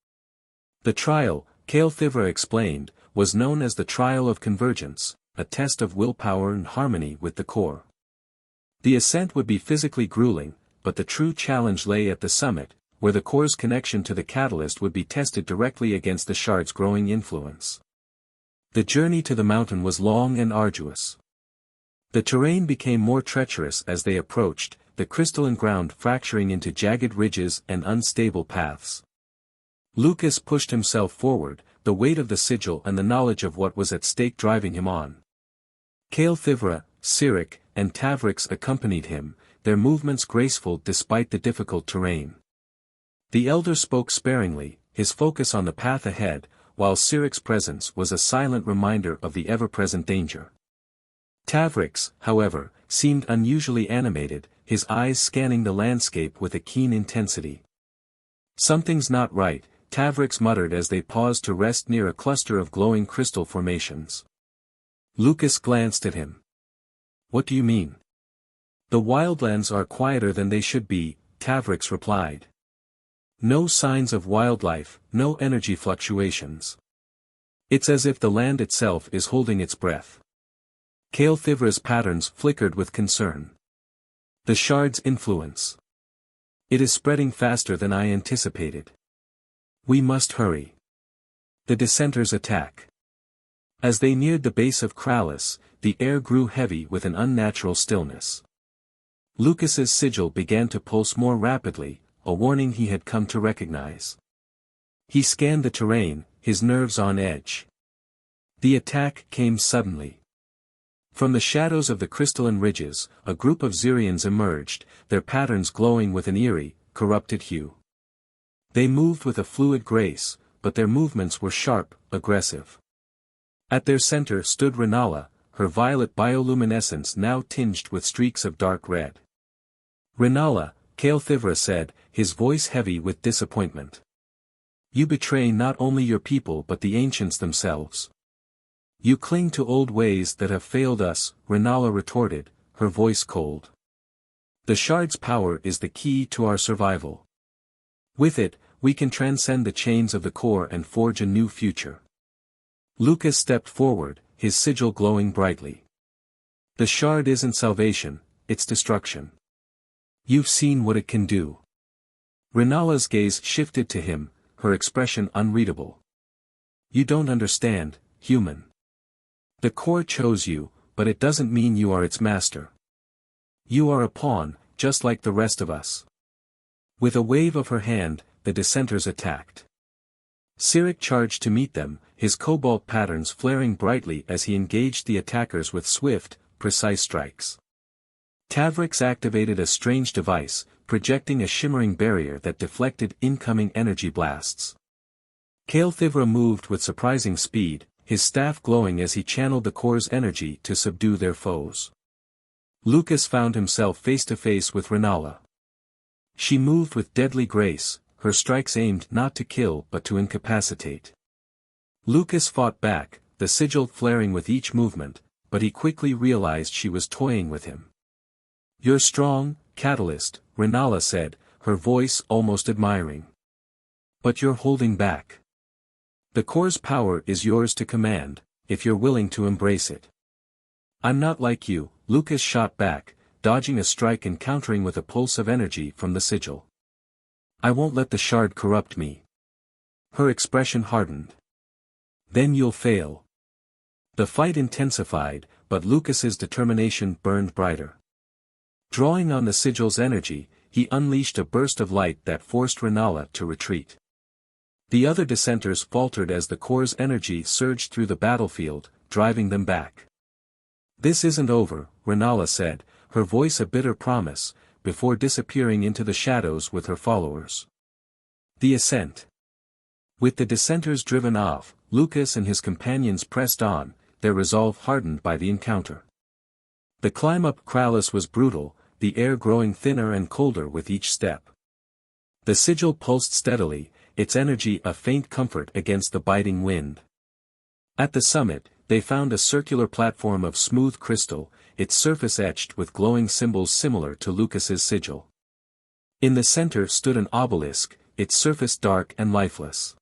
The trial, Kael'thivra explained, was known as the Trial of Convergence, a test of willpower and harmony with the core. The ascent would be physically grueling, but the true challenge lay at the summit, where the core's connection to the catalyst would be tested directly against the shard's growing influence. The journey to the mountain was long and arduous. The terrain became more treacherous as they approached, the crystalline ground fracturing into jagged ridges and unstable paths. Lucas pushed himself forward, the weight of the sigil and the knowledge of what was at stake driving him on. Kael'thivra, Siric, and Tavrix accompanied him, their movements graceful despite the difficult terrain. The elder spoke sparingly, his focus on the path ahead, while Siric's presence was a silent reminder of the ever-present danger. Tavrix, however, seemed unusually animated, his eyes scanning the landscape with a keen intensity. Something's not right, Tavrix muttered as they paused to rest near a cluster of glowing crystal formations. Lucas glanced at him. What do you mean? The wildlands are quieter than they should be, Tavrix replied. No signs of wildlife, no energy fluctuations. It's as if the land itself is holding its breath. Kael'thivra's patterns flickered with concern. The shard's influence. It is spreading faster than I anticipated. We must hurry. The dissenters attack. As they neared the base of Krallis, the air grew heavy with an unnatural stillness. Lucas's sigil began to pulse more rapidly, a warning he had come to recognize. He scanned the terrain, his nerves on edge. The attack came suddenly. From the shadows of the crystalline ridges, a group of Xyrians emerged, their patterns glowing with an eerie, corrupted hue. They moved with a fluid grace, but their movements were sharp, aggressive. At their center stood Renala, her violet bioluminescence now tinged with streaks of dark red. Renala, Kael'thivra said, his voice heavy with disappointment. You betray not only your people but the ancients themselves. You cling to old ways that have failed us, Renala retorted, her voice cold. The shard's power is the key to our survival. With it, we can transcend the chains of the core and forge a new future. Lucas stepped forward, his sigil glowing brightly. The shard isn't salvation, it's destruction. You've seen what it can do. Renala's gaze shifted to him, her expression unreadable. You don't understand, human. The core chose you, but it doesn't mean you are its master. You are a pawn, just like the rest of us. With a wave of her hand, the dissenters attacked. Siric charged to meet them, his cobalt patterns flaring brightly as he engaged the attackers with swift, precise strikes. Tavrix activated a strange device, projecting a shimmering barrier that deflected incoming energy blasts. Caelthivra moved with surprising speed, his staff glowing as he channeled the core's energy to subdue their foes. Lucas found himself face to face with Renala. She moved with deadly grace, her strikes aimed not to kill but to incapacitate. Lucas fought back, the sigil flaring with each movement, but he quickly realized she was toying with him. "You're strong, Catalyst," Renala said, her voice almost admiring. "But you're holding back. The core's power is yours to command, if you're willing to embrace it." "I'm not like you," Lucas shot back, dodging a strike and countering with a pulse of energy from the sigil. "I won't let the shard corrupt me." Her expression hardened. "Then you'll fail." The fight intensified, but Lucas's determination burned brighter. Drawing on the sigil's energy, he unleashed a burst of light that forced Renala to retreat. The other dissenters faltered as the core's energy surged through the battlefield, driving them back. "This isn't over," Renala said, her voice a bitter promise, before disappearing into the shadows with her followers. The ascent. With the dissenters driven off, Lucas and his companions pressed on, their resolve hardened by the encounter. The climb up Kralis was brutal, the air growing thinner and colder with each step. The sigil pulsed steadily, its energy a faint comfort against the biting wind. At the summit, they found a circular platform of smooth crystal, its surface etched with glowing symbols similar to Lucas's sigil. In the center stood an obelisk, its surface dark and lifeless.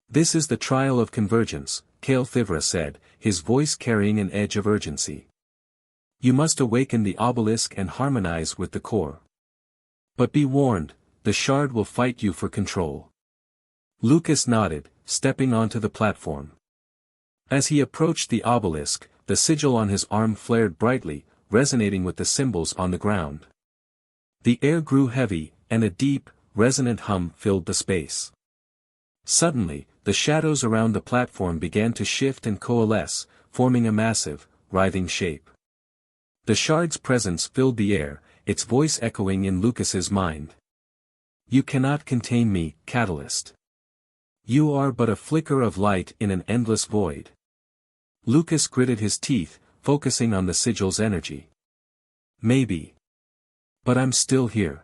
"This is the trial of convergence," Caelthivra said, his voice carrying an edge of urgency. "You must awaken the obelisk and harmonize with the core. But be warned, the shard will fight you for control." Lucas nodded, stepping onto the platform. As he approached the obelisk, the sigil on his arm flared brightly, resonating with the symbols on the ground. The air grew heavy, and a deep, resonant hum filled the space. Suddenly, the shadows around the platform began to shift and coalesce, forming a massive, writhing shape. The shard's presence filled the air, its voice echoing in Lucas's mind. "You cannot contain me, Catalyst. You are but a flicker of light in an endless void." Lucas gritted his teeth, focusing on the sigil's energy. "Maybe. But I'm still here."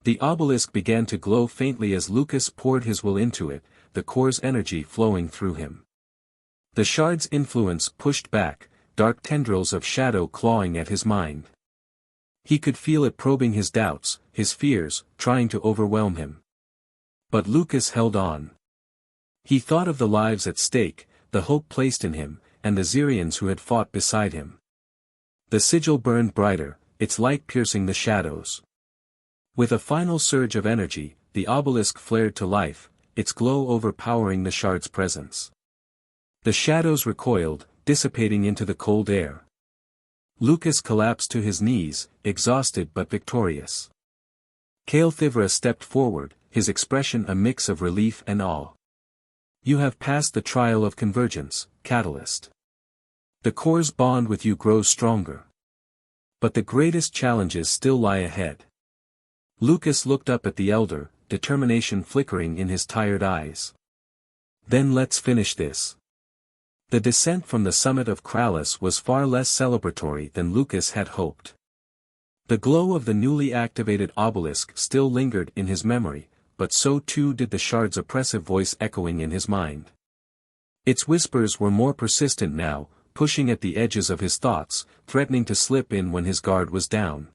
The obelisk began to glow faintly as Lucas poured his will into it, the core's energy flowing through him. The shard's influence pushed back, dark tendrils of shadow clawing at his mind. He could feel it probing his doubts, his fears, trying to overwhelm him. But Lucas held on. He thought of the lives at stake, the hope placed in him, and the Xyrians who had fought beside him. The sigil burned brighter, its light piercing the shadows. With a final surge of energy, the obelisk flared to life, its glow overpowering the shard's presence. The shadows recoiled, dissipating into the cold air. Lucas collapsed to his knees, exhausted but victorious. Caelthivra stepped forward, his expression a mix of relief and awe. "You have passed the trial of convergence, Catalyst. The core's bond with you grows stronger. But the greatest challenges still lie ahead." Lucas looked up at the elder, determination flickering in his tired eyes. "Then let's finish this." The descent from the summit of Kralis was far less celebratory than Lucas had hoped. The glow of the newly activated obelisk still lingered in his memory, but so too did the shard's oppressive voice echoing in his mind. Its whispers were more persistent now, pushing at the edges of his thoughts, threatening to slip in when his guard was down.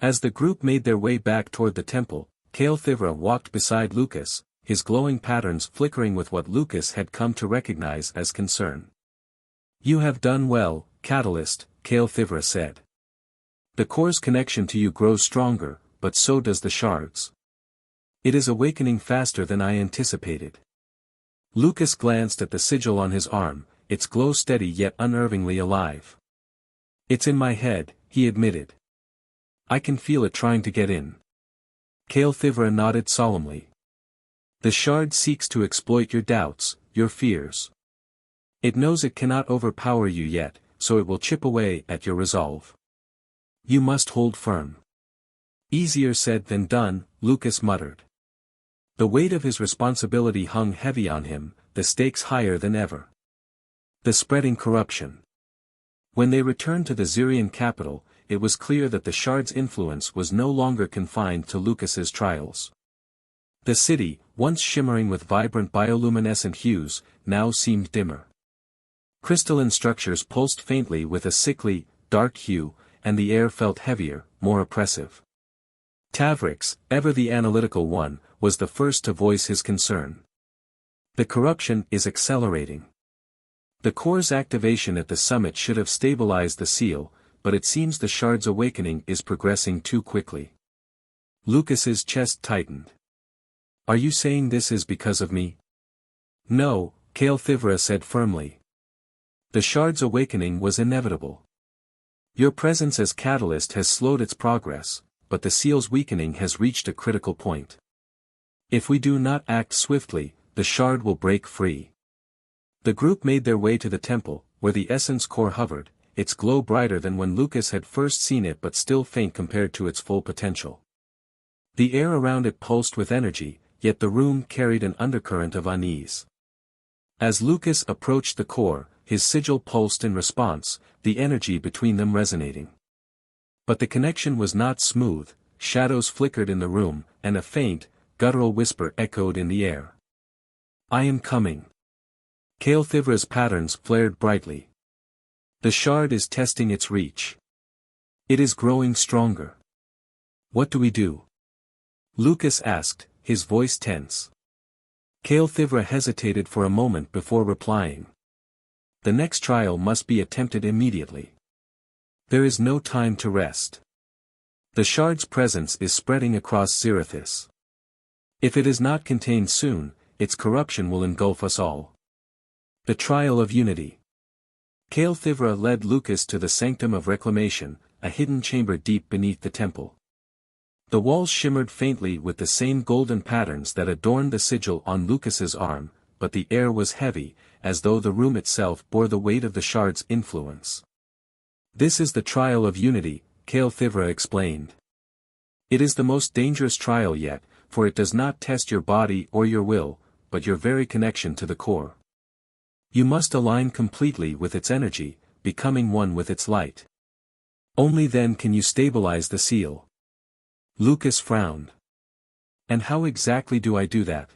As the group made their way back toward the temple, Caelthivra walked beside Lucas, his glowing patterns flickering with what Lucas had come to recognize as concern. "You have done well, Catalyst," Caelthivra said. "The core's connection to you grows stronger, but so does the shard's. It is awakening faster than I anticipated." Lucas glanced at the sigil on his arm, its glow steady yet unnervingly alive. "It's in my head," he admitted. "I can feel it trying to get in." Caelthivra nodded solemnly. "The shard seeks to exploit your doubts, your fears. It knows it cannot overpower you yet, so it will chip away at your resolve. You must hold firm." "Easier said than done," Lucas muttered. The weight of his responsibility hung heavy on him, the stakes higher than ever. The spreading corruption. When they returned to the Syrian capital, it was clear that the shard's influence was no longer confined to Lucas's trials. The city, once shimmering with vibrant bioluminescent hues, now seemed dimmer. Crystalline structures pulsed faintly with a sickly, dark hue, and the air felt heavier, more oppressive. Tavrix, ever the analytical one, was the first to voice his concern. The corruption is accelerating. The core's activation at the summit should have stabilized the seal, but it seems the shard's awakening is progressing too quickly. Lucas's chest tightened. Are you saying this is because of me? No, Kael'thivra said firmly. The shard's awakening was inevitable. Your presence as catalyst has slowed its progress, but the seal's weakening has reached a critical point. If we do not act swiftly, the shard will break free. The group made their way to the temple, where the essence core hovered, its glow brighter than when Lucas had first seen it but still faint compared to its full potential. The air around it pulsed with energy, yet the room carried an undercurrent of unease. As Lucas approached the core, his sigil pulsed in response, the energy between them resonating. But the connection was not smooth, shadows flickered in the room, and a faint, guttural whisper echoed in the air. I am coming. Kael'thivra's patterns flared brightly. The shard is testing its reach. It is growing stronger. What do we do? Lucas asked, his voice tense. Kael'thivra hesitated for a moment before replying. The next trial must be attempted immediately. There is no time to rest. The shard's presence is spreading across Zerithis. If it is not contained soon, its corruption will engulf us all. The Trial of Unity. Kael'thivra led Lucas to the Sanctum of Reclamation, a hidden chamber deep beneath the temple. The walls shimmered faintly with the same golden patterns that adorned the sigil on Lucas's arm, but the air was heavy, as though the room itself bore the weight of the shard's influence. This is the Trial of Unity, Kael'thivra explained. It is the most dangerous trial yet, for it does not test your body or your will, but your very connection to the core. You must align completely with its energy, becoming one with its light. Only then can you stabilize the seal. Lucas frowned. And how exactly do I do that?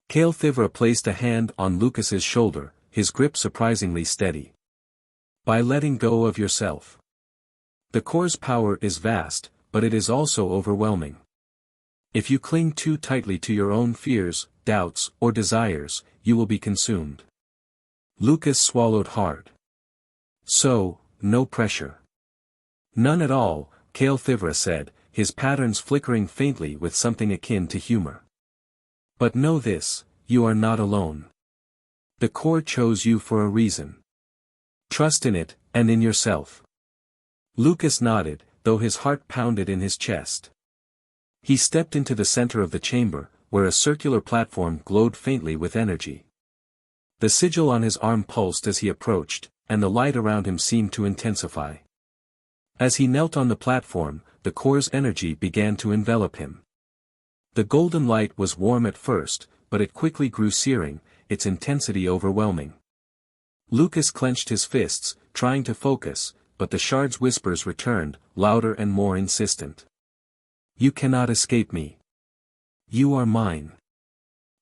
Kael'thivra placed a hand on Lucas's shoulder, his grip surprisingly steady. By letting go of yourself. The core's power is vast, but it is also overwhelming. If you cling too tightly to your own fears, doubts, or desires, you will be consumed. Lucas swallowed hard. So, no pressure. None at all, Kael'thivra said, his patterns flickering faintly with something akin to humor. But know this, you are not alone. The core chose you for a reason. Trust in it, and in yourself. Lucas nodded, though his heart pounded in his chest. He stepped into the center of the chamber, where a circular platform glowed faintly with energy. The sigil on his arm pulsed as he approached, and the light around him seemed to intensify. As he knelt on the platform, the core's energy began to envelop him. The golden light was warm at first, but it quickly grew searing, its intensity overwhelming. Lucas clenched his fists, trying to focus, but the shard's whispers returned, louder and more insistent. You cannot escape me. You are mine.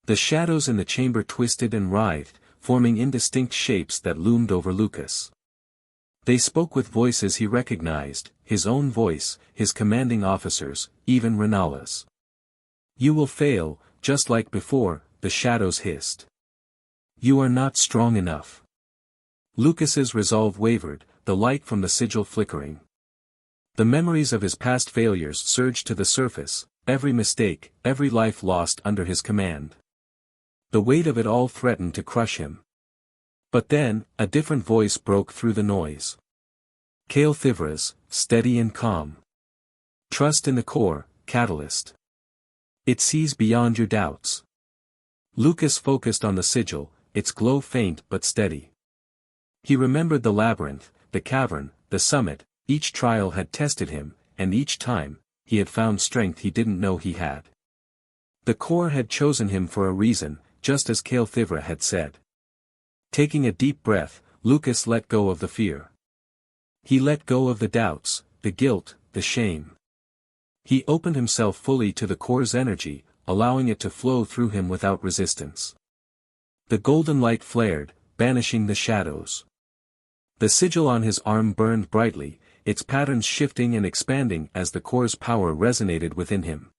The shadows in the chamber twisted and writhed, forming indistinct shapes that loomed over Lucas. They spoke with voices he recognized, his own voice, his commanding officers, even Renala's. You will fail, just like before, the shadows hissed. You are not strong enough. Lucas's resolve wavered, the light from the sigil flickering. The memories of his past failures surged to the surface, every mistake, every life lost under his command. The weight of it all threatened to crush him. But then, a different voice broke through the noise. Kael'thivra's, steady and calm. Trust in the core, Catalyst. It sees beyond your doubts. Lucas focused on the sigil, its glow faint but steady. He remembered the labyrinth, the cavern, the summit, each trial had tested him, and each time, he had found strength he didn't know he had. The core had chosen him for a reason, just as Cael'thivra had said. Taking a deep breath, Lucas let go of the fear. He let go of the doubts, the guilt, the shame. He opened himself fully to the core's energy, allowing it to flow through him without resistance. The golden light flared, banishing the shadows. The sigil on his arm burned brightly, its patterns shifting and expanding as the core's power resonated within him.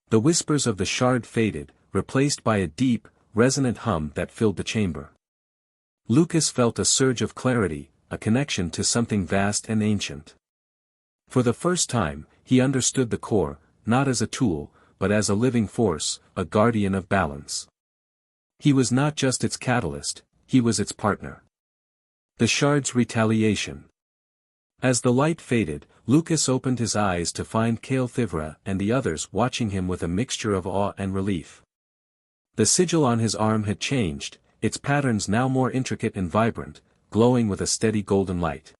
The whispers of the shard faded, replaced by a deep, resonant hum that filled the chamber. Lucas felt a surge of clarity, a connection to something vast and ancient. For the first time, he understood the core, not as a tool, but as a living force, a guardian of balance. He was not just its catalyst, he was its partner. The shard's retaliation. As the light faded, Lucas opened his eyes to find Cael'thivra and the others watching him with a mixture of awe and relief. The sigil on his arm had changed, its patterns now more intricate and vibrant, glowing with a steady golden light.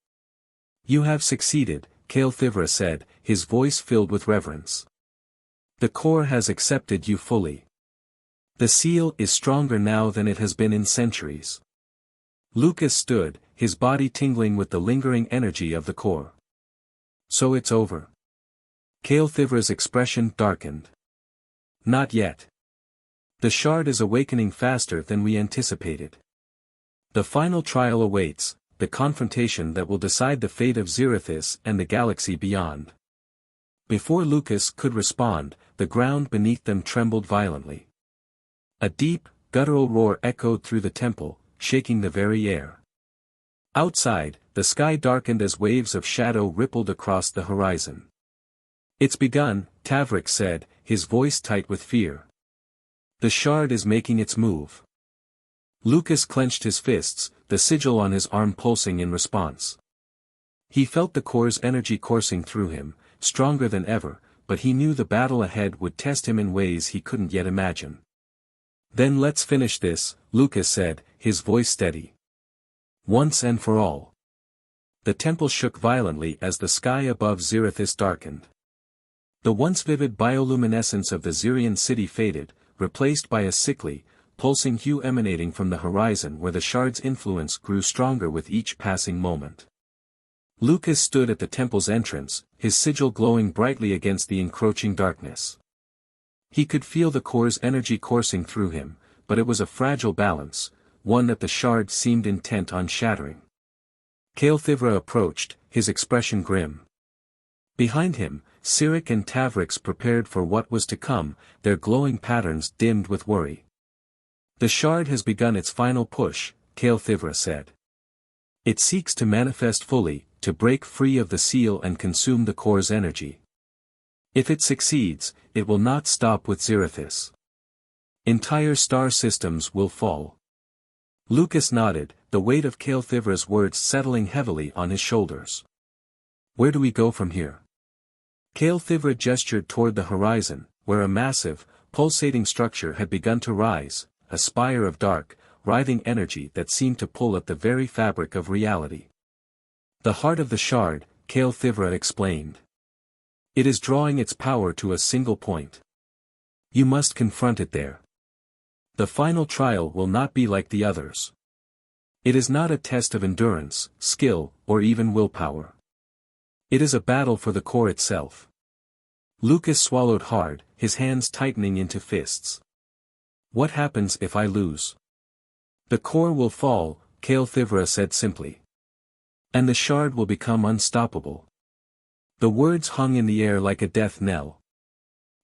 "You have succeeded," Cael'thivra said, his voice filled with reverence. "The core has accepted you fully. The seal is stronger now than it has been in centuries." Lucas stood, his body tingling with the lingering energy of the core. "So it's over?" Cael'thivra's expression darkened. "Not yet. The shard is awakening faster than we anticipated. The final trial awaits, the confrontation that will decide the fate of Zerithis and the galaxy beyond." Before Lucas could respond, the ground beneath them trembled violently. A deep, guttural roar echoed through the temple, shaking the very air. Outside, the sky darkened as waves of shadow rippled across the horizon. "It's begun," Tavrik said, his voice tight with fear. "The shard is making its move." Lucas clenched his fists, the sigil on his arm pulsing in response. He felt the core's energy coursing through him, stronger than ever, but he knew the battle ahead would test him in ways he couldn't yet imagine. "Then let's finish this," Lucas said, his voice steady. "Once and for all." The temple shook violently as the sky above Zerithis darkened. The once vivid bioluminescence of the Zerian city faded, replaced by a sickly, pulsing hue emanating from the horizon where the shard's influence grew stronger with each passing moment. Lucas stood at the temple's entrance, his sigil glowing brightly against the encroaching darkness. He could feel the core's energy coursing through him, but it was a fragile balance, one that the shard seemed intent on shattering. Cael'thivra approached, his expression grim. Behind him, Sirik and Tavrix prepared for what was to come, their glowing patterns dimmed with worry. "The shard has begun its final push," Cael'thivra said. "It seeks to manifest fully, to break free of the seal and consume the core's energy. If it succeeds, it will not stop with Zerithis. Entire star systems will fall." Lucas nodded, the weight of Cael'thivra's words settling heavily on his shoulders. "Where do we go from here?" Cael'thivra gestured toward the horizon, where a massive, pulsating structure had begun to rise, a spire of dark, writhing energy that seemed to pull at the very fabric of reality. "The heart of the shard," Cael'thivra explained. "It is drawing its power to a single point. You must confront it there. The final trial will not be like the others. It is not a test of endurance, skill, or even willpower. It is a battle for the core itself." Lucas swallowed hard, his hands tightening into fists. "What happens if I lose?" "The core will fall," Cael'thivra said simply. "And the shard will become unstoppable." The words hung in the air like a death knell.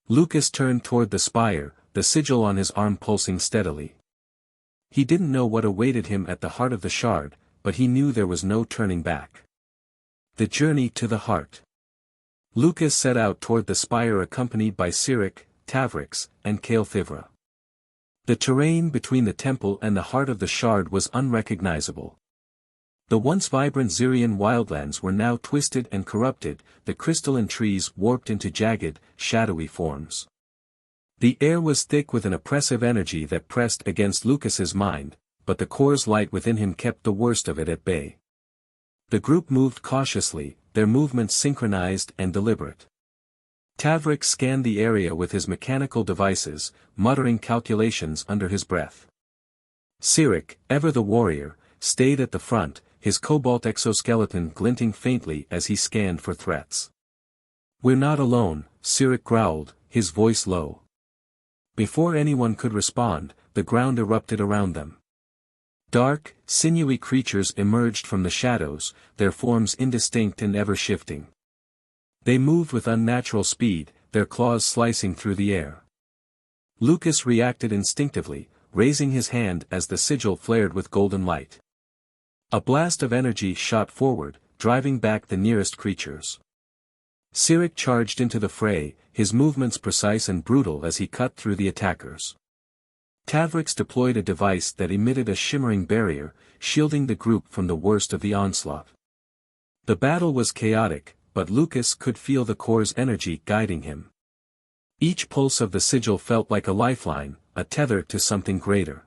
Lucas turned toward the spire, the sigil on his arm pulsing steadily. He didn't know what awaited him at the heart of the shard, but he knew there was no turning back. The journey to the heart. Lucas set out toward the spire accompanied by Sirik, Tavrix, and Cael'thivra. The terrain between the temple and the heart of the shard was unrecognizable. The once vibrant Zerian wildlands were now twisted and corrupted, the crystalline trees warped into jagged, shadowy forms. The air was thick with an oppressive energy that pressed against Lucas's mind, but the core's light within him kept the worst of it at bay. The group moved cautiously, their movements synchronized and deliberate. Tavrik scanned the area with his mechanical devices, muttering calculations under his breath. Sirik, ever the warrior, stayed at the front, his cobalt exoskeleton glinting faintly as he scanned for threats. "We're not alone," Sirik growled, his voice low. Before anyone could respond, the ground erupted around them. Dark, sinewy creatures emerged from the shadows, their forms indistinct and ever-shifting. They moved with unnatural speed, their claws slicing through the air. Lucas reacted instinctively, raising his hand as the sigil flared with golden light. A blast of energy shot forward, driving back the nearest creatures. Sirik charged into the fray, his movements precise and brutal as he cut through the attackers. Tavrix deployed a device that emitted a shimmering barrier, shielding the group from the worst of the onslaught. The battle was chaotic, but Lucas could feel the core's energy guiding him. Each pulse of the sigil felt like a lifeline, a tether to something greater.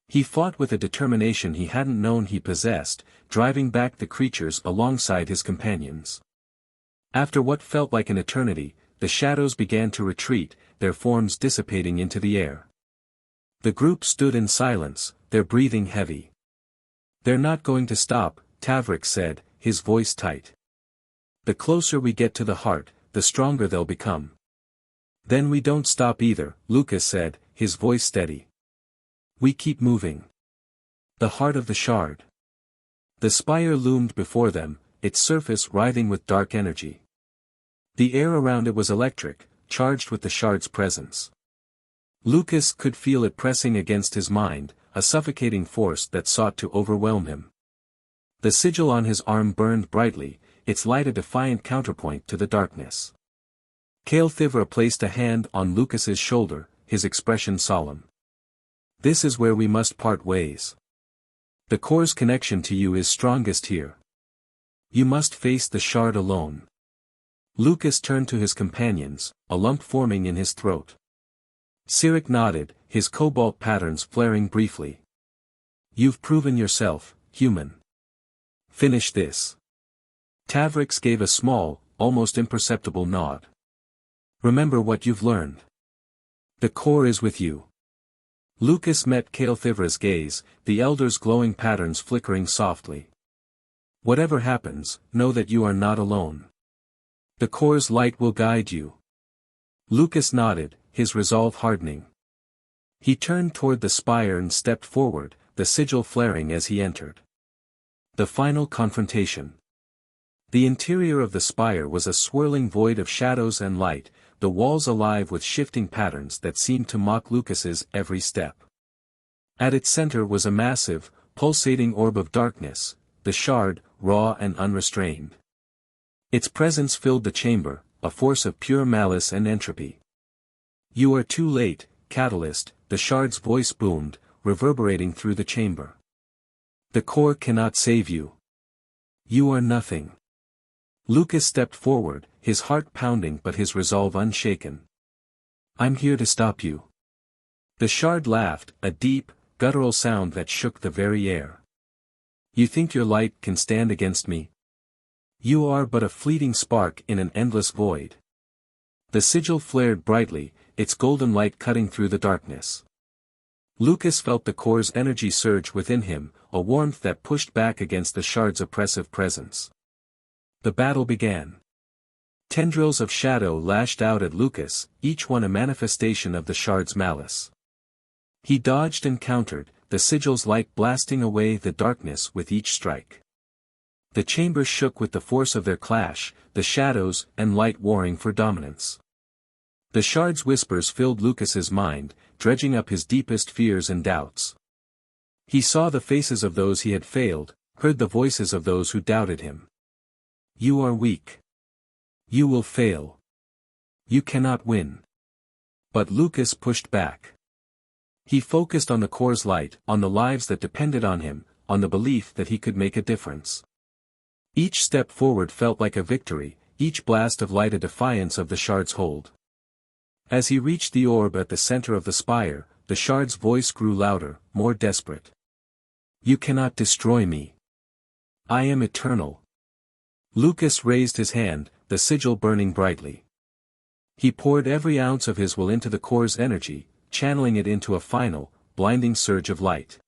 He fought with a determination he hadn't known he possessed, driving back the creatures alongside his companions. After what felt like an eternity, the shadows began to retreat, their forms dissipating into the air. The group stood in silence, their breathing heavy. "They're not going to stop," Tavrik said, his voice tight. "The closer we get to the heart, the stronger they'll become." "Then we don't stop either," Lucas said, his voice steady. "We keep moving." The heart of the shard. The spire loomed before them, its surface writhing with dark energy. The air around it was electric, charged with the shard's presence. Lucas could feel it pressing against his mind, a suffocating force that sought to overwhelm him. The sigil on his arm burned brightly, its light a defiant counterpoint to the darkness. Kael'thivra placed a hand on Lucas's shoulder, his expression solemn. "This is where we must part ways. The core's connection to you is strongest here. You must face the shard alone." Lucas turned to his companions, a lump forming in his throat. Sirik nodded, his cobalt patterns flaring briefly. "You've proven yourself, human. Finish this." Tavrix gave a small, almost imperceptible nod. "Remember what you've learned. The core is with you." Lucas met Kael'thivra's gaze, the elder's glowing patterns flickering softly. "Whatever happens, know that you are not alone. The core's light will guide you." Lucas nodded, his resolve hardening. He turned toward the spire and stepped forward, the sigil flaring as he entered. The final confrontation. The interior of the spire was a swirling void of shadows and light, the walls alive with shifting patterns that seemed to mock Lucas's every step. At its center was a massive, pulsating orb of darkness, the shard, raw and unrestrained. Its presence filled the chamber, a force of pure malice and entropy. "You are too late, Catalyst," the shard's voice boomed, reverberating through the chamber. "The core cannot save you. You are nothing." Lucas stepped forward, his heart pounding but his resolve unshaken. "I'm here to stop you." The shard laughed, a deep, guttural sound that shook the very air. "You think your light can stand against me? You are but a fleeting spark in an endless void." The sigil flared brightly, its golden light cutting through the darkness. Lucas felt the core's energy surge within him, a warmth that pushed back against the shard's oppressive presence. The battle began. Tendrils of shadow lashed out at Lucas, each one a manifestation of the shard's malice. He dodged and countered, the sigil's light blasting away the darkness with each strike. The chamber shook with the force of their clash, the shadows and light warring for dominance. The shard's whispers filled Lucas's mind, dredging up his deepest fears and doubts. He saw the faces of those he had failed, heard the voices of those who doubted him. "You are weak. You will fail. You cannot win." But Lucas pushed back. He focused on the core's light, on the lives that depended on him, on the belief that he could make a difference. Each step forward felt like a victory, each blast of light a defiance of the shard's hold. As he reached the orb at the center of the spire, the shard's voice grew louder, more desperate. "You cannot destroy me. I am eternal." Lucas raised his hand, the sigil burning brightly. He poured every ounce of his will into the core's energy, channeling it into a final, blinding surge of light.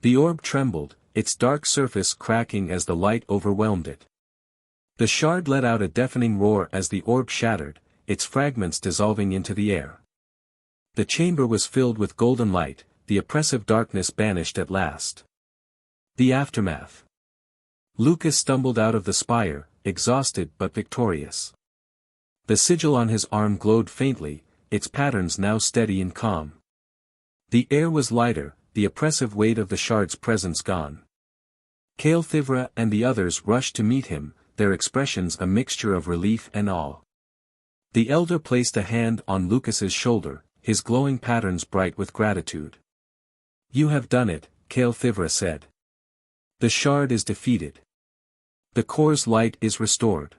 The orb trembled, its dark surface cracking as the light overwhelmed it. The shard let out a deafening roar as the orb shattered, its fragments dissolving into the air. The chamber was filled with golden light, the oppressive darkness banished at last. The aftermath. Lucas stumbled out of the spire, exhausted but victorious. The sigil on his arm glowed faintly, its patterns now steady and calm. The air was lighter, the oppressive weight of the shard's presence gone. Cael'thivra and the others rushed to meet him, their expressions a mixture of relief and awe. The elder placed a hand on Lucas's shoulder, his glowing patterns bright with gratitude. "You have done it," Cael'thivra said. "The shard is defeated. The core's light is restored."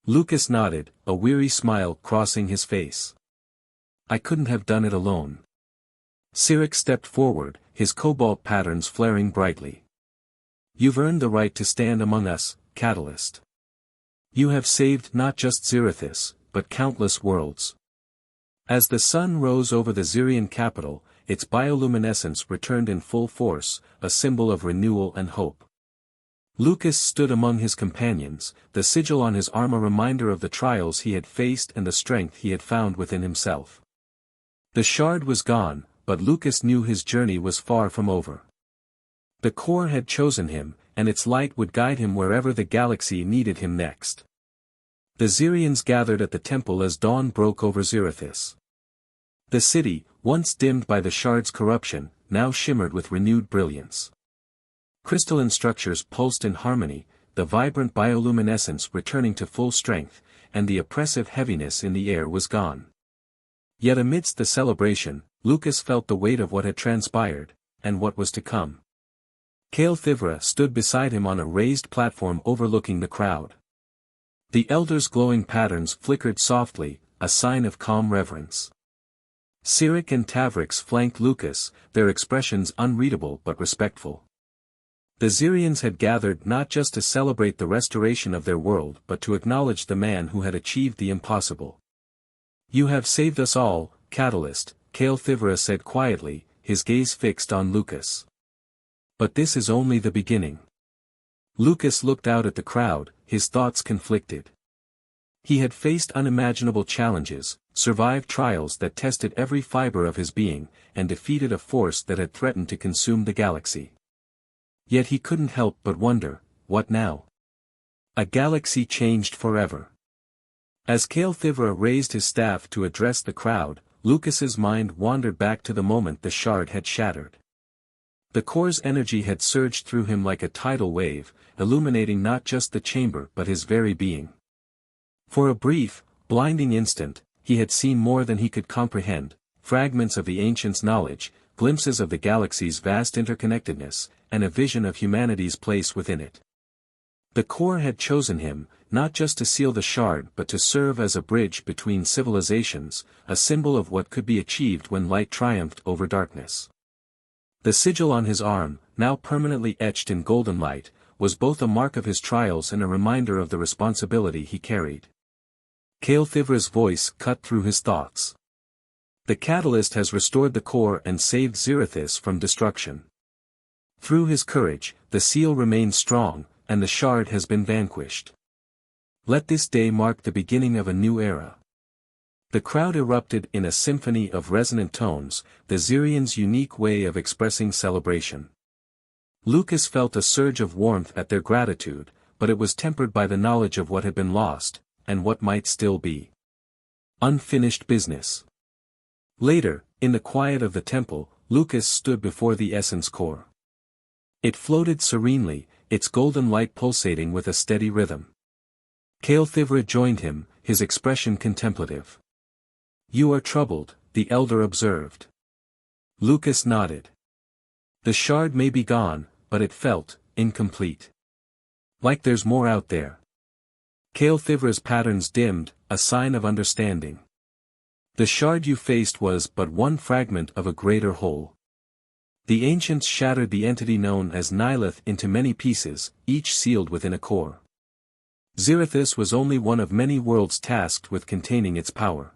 Lucas nodded, a weary smile crossing his face. "I couldn't have done it alone." Sirik stepped forward, his cobalt patterns flaring brightly. "You've earned the right to stand among us, Catalyst. You have saved not just Zerithis, but countless worlds." As the sun rose over the Zirian capital, its bioluminescence returned in full force, a symbol of renewal and hope. Lucas stood among his companions, the sigil on his arm a reminder of the trials he had faced and the strength he had found within himself. The shard was gone, but Lucas knew his journey was far from over. The core had chosen him, and its light would guide him wherever the galaxy needed him next. The Zirians gathered at the temple as dawn broke over Zerithis. The city, once dimmed by the shard's corruption, now shimmered with renewed brilliance. Crystalline structures pulsed in harmony, the vibrant bioluminescence returning to full strength, and the oppressive heaviness in the air was gone. Yet amidst the celebration, Lucas felt the weight of what had transpired, and what was to come. Cael'thivra stood beside him on a raised platform overlooking the crowd. The elder's glowing patterns flickered softly, a sign of calm reverence. Sirik and Tavrix flanked Lucas, their expressions unreadable but respectful. The Zirians had gathered not just to celebrate the restoration of their world but to acknowledge the man who had achieved the impossible. "You have saved us all, Catalyst," Cael'thivra said quietly, his gaze fixed on Lucas. "But this is only the beginning." Lucas looked out at the crowd, his thoughts conflicted. He had faced unimaginable challenges, survived trials that tested every fiber of his being, and defeated a force that had threatened to consume the galaxy. Yet he couldn't help but wonder, what now? A galaxy changed forever. As Cael'thivra raised his staff to address the crowd, Lucas's mind wandered back to the moment the shard had shattered. The core's energy had surged through him like a tidal wave, illuminating not just the chamber but his very being. For a brief, blinding instant, he had seen more than he could comprehend, fragments of the ancients' knowledge, glimpses of the galaxy's vast interconnectedness, and a vision of humanity's place within it. The core had chosen him, not just to seal the shard but to serve as a bridge between civilizations, a symbol of what could be achieved when light triumphed over darkness. The sigil on his arm, now permanently etched in golden light, was both a mark of his trials and a reminder of the responsibility he carried. Cael'thivra's voice cut through his thoughts. "The Catalyst has restored the core and saved Zerithis from destruction. Through his courage, the seal remains strong, and the shard has been vanquished. Let this day mark the beginning of a new era." The crowd erupted in a symphony of resonant tones, the Zirians' unique way of expressing celebration. Lucas felt a surge of warmth at their gratitude, but it was tempered by the knowledge of what had been lost, and what might still be. Unfinished business. Later, in the quiet of the temple, Lucas stood before the essence core. It floated serenely, its golden light pulsating with a steady rhythm. Cael'thivra joined him, his expression contemplative. "You are troubled," the elder observed. Lucas nodded. The shard may be gone, but it felt incomplete. "Like there's more out there." Cael'thivra's patterns dimmed, a sign of understanding. "The shard you faced was but one fragment of a greater whole. The ancients shattered the entity known as Nihilith into many pieces, each sealed within a core. Zirithus was only one of many worlds tasked with containing its power.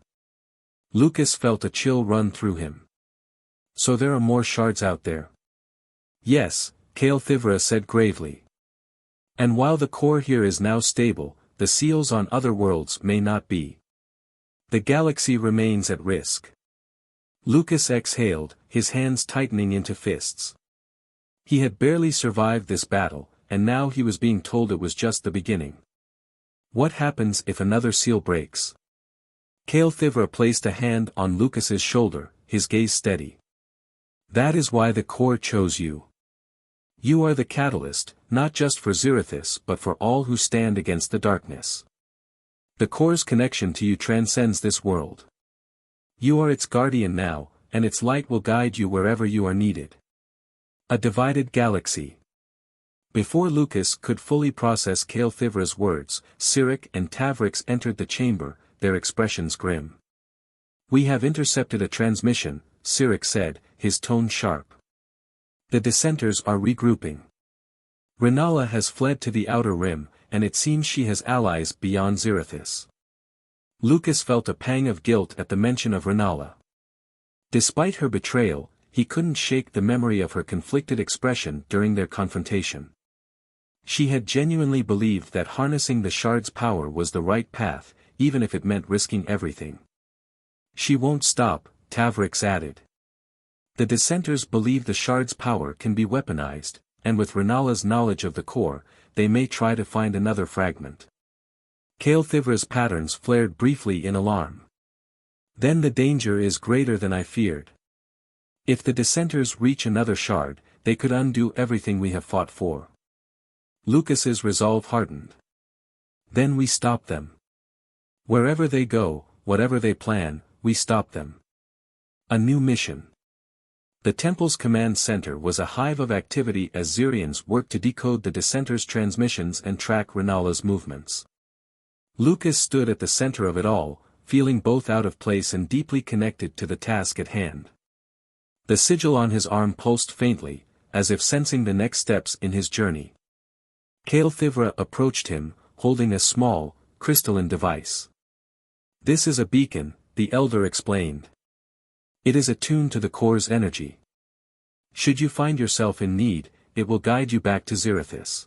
Lucas felt a chill run through him. So there are more shards out there? Yes, Cael'thivra said gravely. And while the core here is now stable, the seals on other worlds may not be. The galaxy remains at risk. Lucas exhaled, his hands tightening into fists. He had barely survived this battle, and now he was being told it was just the beginning. What happens if another seal breaks? Cael'thivra placed a hand on Lucas's shoulder, his gaze steady. That is why the core chose you. You are the catalyst, not just for Zirithus but for all who stand against the darkness. The core's connection to you transcends this world. You are its guardian now, and its light will guide you wherever you are needed. A divided galaxy. Before Lucas could fully process Cael'thivra's words, Sirik and Tavrix entered the chamber, their expressions grim. We have intercepted a transmission, Sirik said, his tone sharp. The dissenters are regrouping. Renala has fled to the outer rim, and it seems she has allies beyond Zirithus. Lucas felt a pang of guilt at the mention of Renala. Despite her betrayal, he couldn't shake the memory of her conflicted expression during their confrontation. She had genuinely believed that harnessing the shard's power was the right path, even if it meant risking everything. She won't stop, Tavrix added. The dissenters believe the shard's power can be weaponized, and with Renala's knowledge of the core, they may try to find another fragment. Cael'thivra's patterns flared briefly in alarm. Then the danger is greater than I feared. If the dissenters reach another shard, they could undo everything we have fought for. Lucas's resolve hardened. Then we stop them. Wherever they go, whatever they plan, we stop them. A new mission. The temple's command center was a hive of activity as Zirians worked to decode the dissenters' transmissions and track Renala's movements. Lucas stood at the center of it all, feeling both out of place and deeply connected to the task at hand. The sigil on his arm pulsed faintly, as if sensing the next steps in his journey. Cael'thivra approached him, holding a small, crystalline device. This is a beacon, the elder explained. It is attuned to the core's energy. Should you find yourself in need, it will guide you back to Zirithus.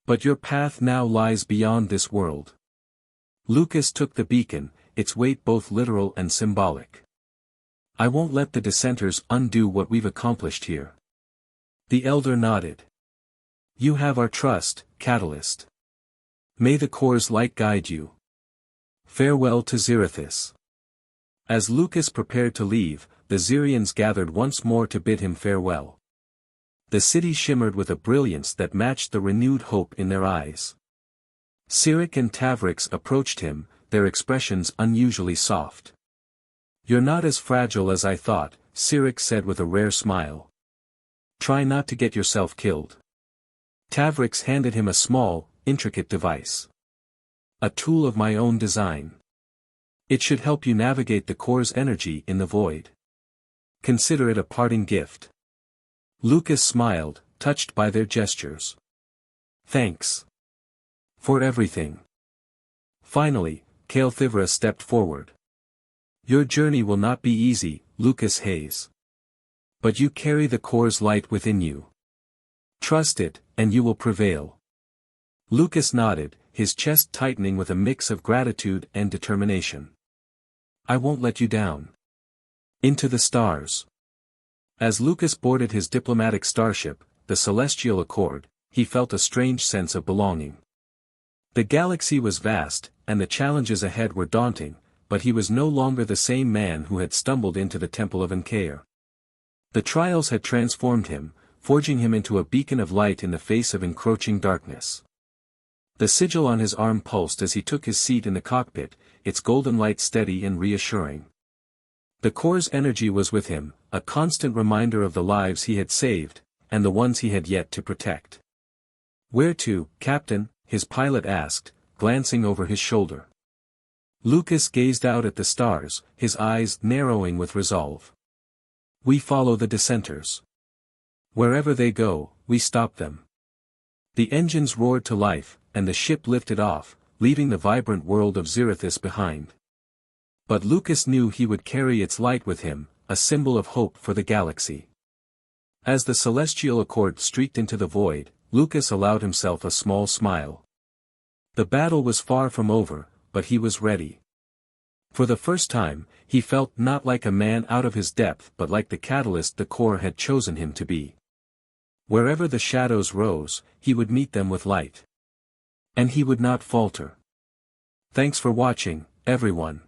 But your path now lies beyond this world. Lucas took the beacon, its weight both literal and symbolic. I won't let the dissenters undo what we've accomplished here. The elder nodded. You have our trust, Catalyst. May the core's light guide you. Farewell to Zirithus. As Lucas prepared to leave, the Zirians gathered once more to bid him farewell. The city shimmered with a brilliance that matched the renewed hope in their eyes. Sirik and Tavrix approached him, their expressions unusually soft. You're not as fragile as I thought, Sirik said with a rare smile. Try not to get yourself killed. Tavrix handed him a small, intricate device. A tool of my own design. It should help you navigate the core's energy in the void. Consider it a parting gift. Lucas smiled, touched by their gestures. Thanks. For everything. Finally, Cael'thivra stepped forward. Your journey will not be easy, Lucas Hayes. But you carry the core's light within you. Trust it, and you will prevail. Lucas nodded, his chest tightening with a mix of gratitude and determination. I won't let you down. Into the stars. As Lucas boarded his diplomatic starship, the Celestial Accord, he felt a strange sense of belonging. The galaxy was vast, and the challenges ahead were daunting, but he was no longer the same man who had stumbled into the Temple of Ankair. The trials had transformed him, forging him into a beacon of light in the face of encroaching darkness. The sigil on his arm pulsed as he took his seat in the cockpit, its golden light steady and reassuring. The core's energy was with him, a constant reminder of the lives he had saved, and the ones he had yet to protect. Where to, Captain? His pilot asked, glancing over his shoulder. Lucas gazed out at the stars, his eyes narrowing with resolve. We follow the dissenters. Wherever they go, we stop them. The engines roared to life, and the ship lifted off, leaving the vibrant world of Zerithus behind. But Lucas knew he would carry its light with him, a symbol of hope for the galaxy. As the celestial accord streaked into the void, Lucas allowed himself a small smile. The battle was far from over, but he was ready. For the first time, he felt not like a man out of his depth but like the catalyst the core had chosen him to be. Wherever the shadows rose, he would meet them with light. And he would not falter. Thanks for watching, everyone.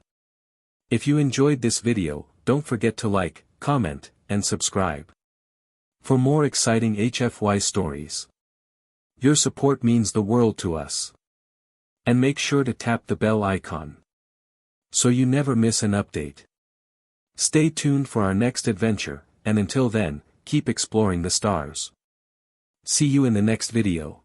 If you enjoyed this video, don't forget to like, comment, and subscribe. For more exciting HFY stories. Your support means the world to us. And make sure to tap the bell icon, so you never miss an update. Stay tuned for our next adventure, and until then, keep exploring the stars. See you in the next video.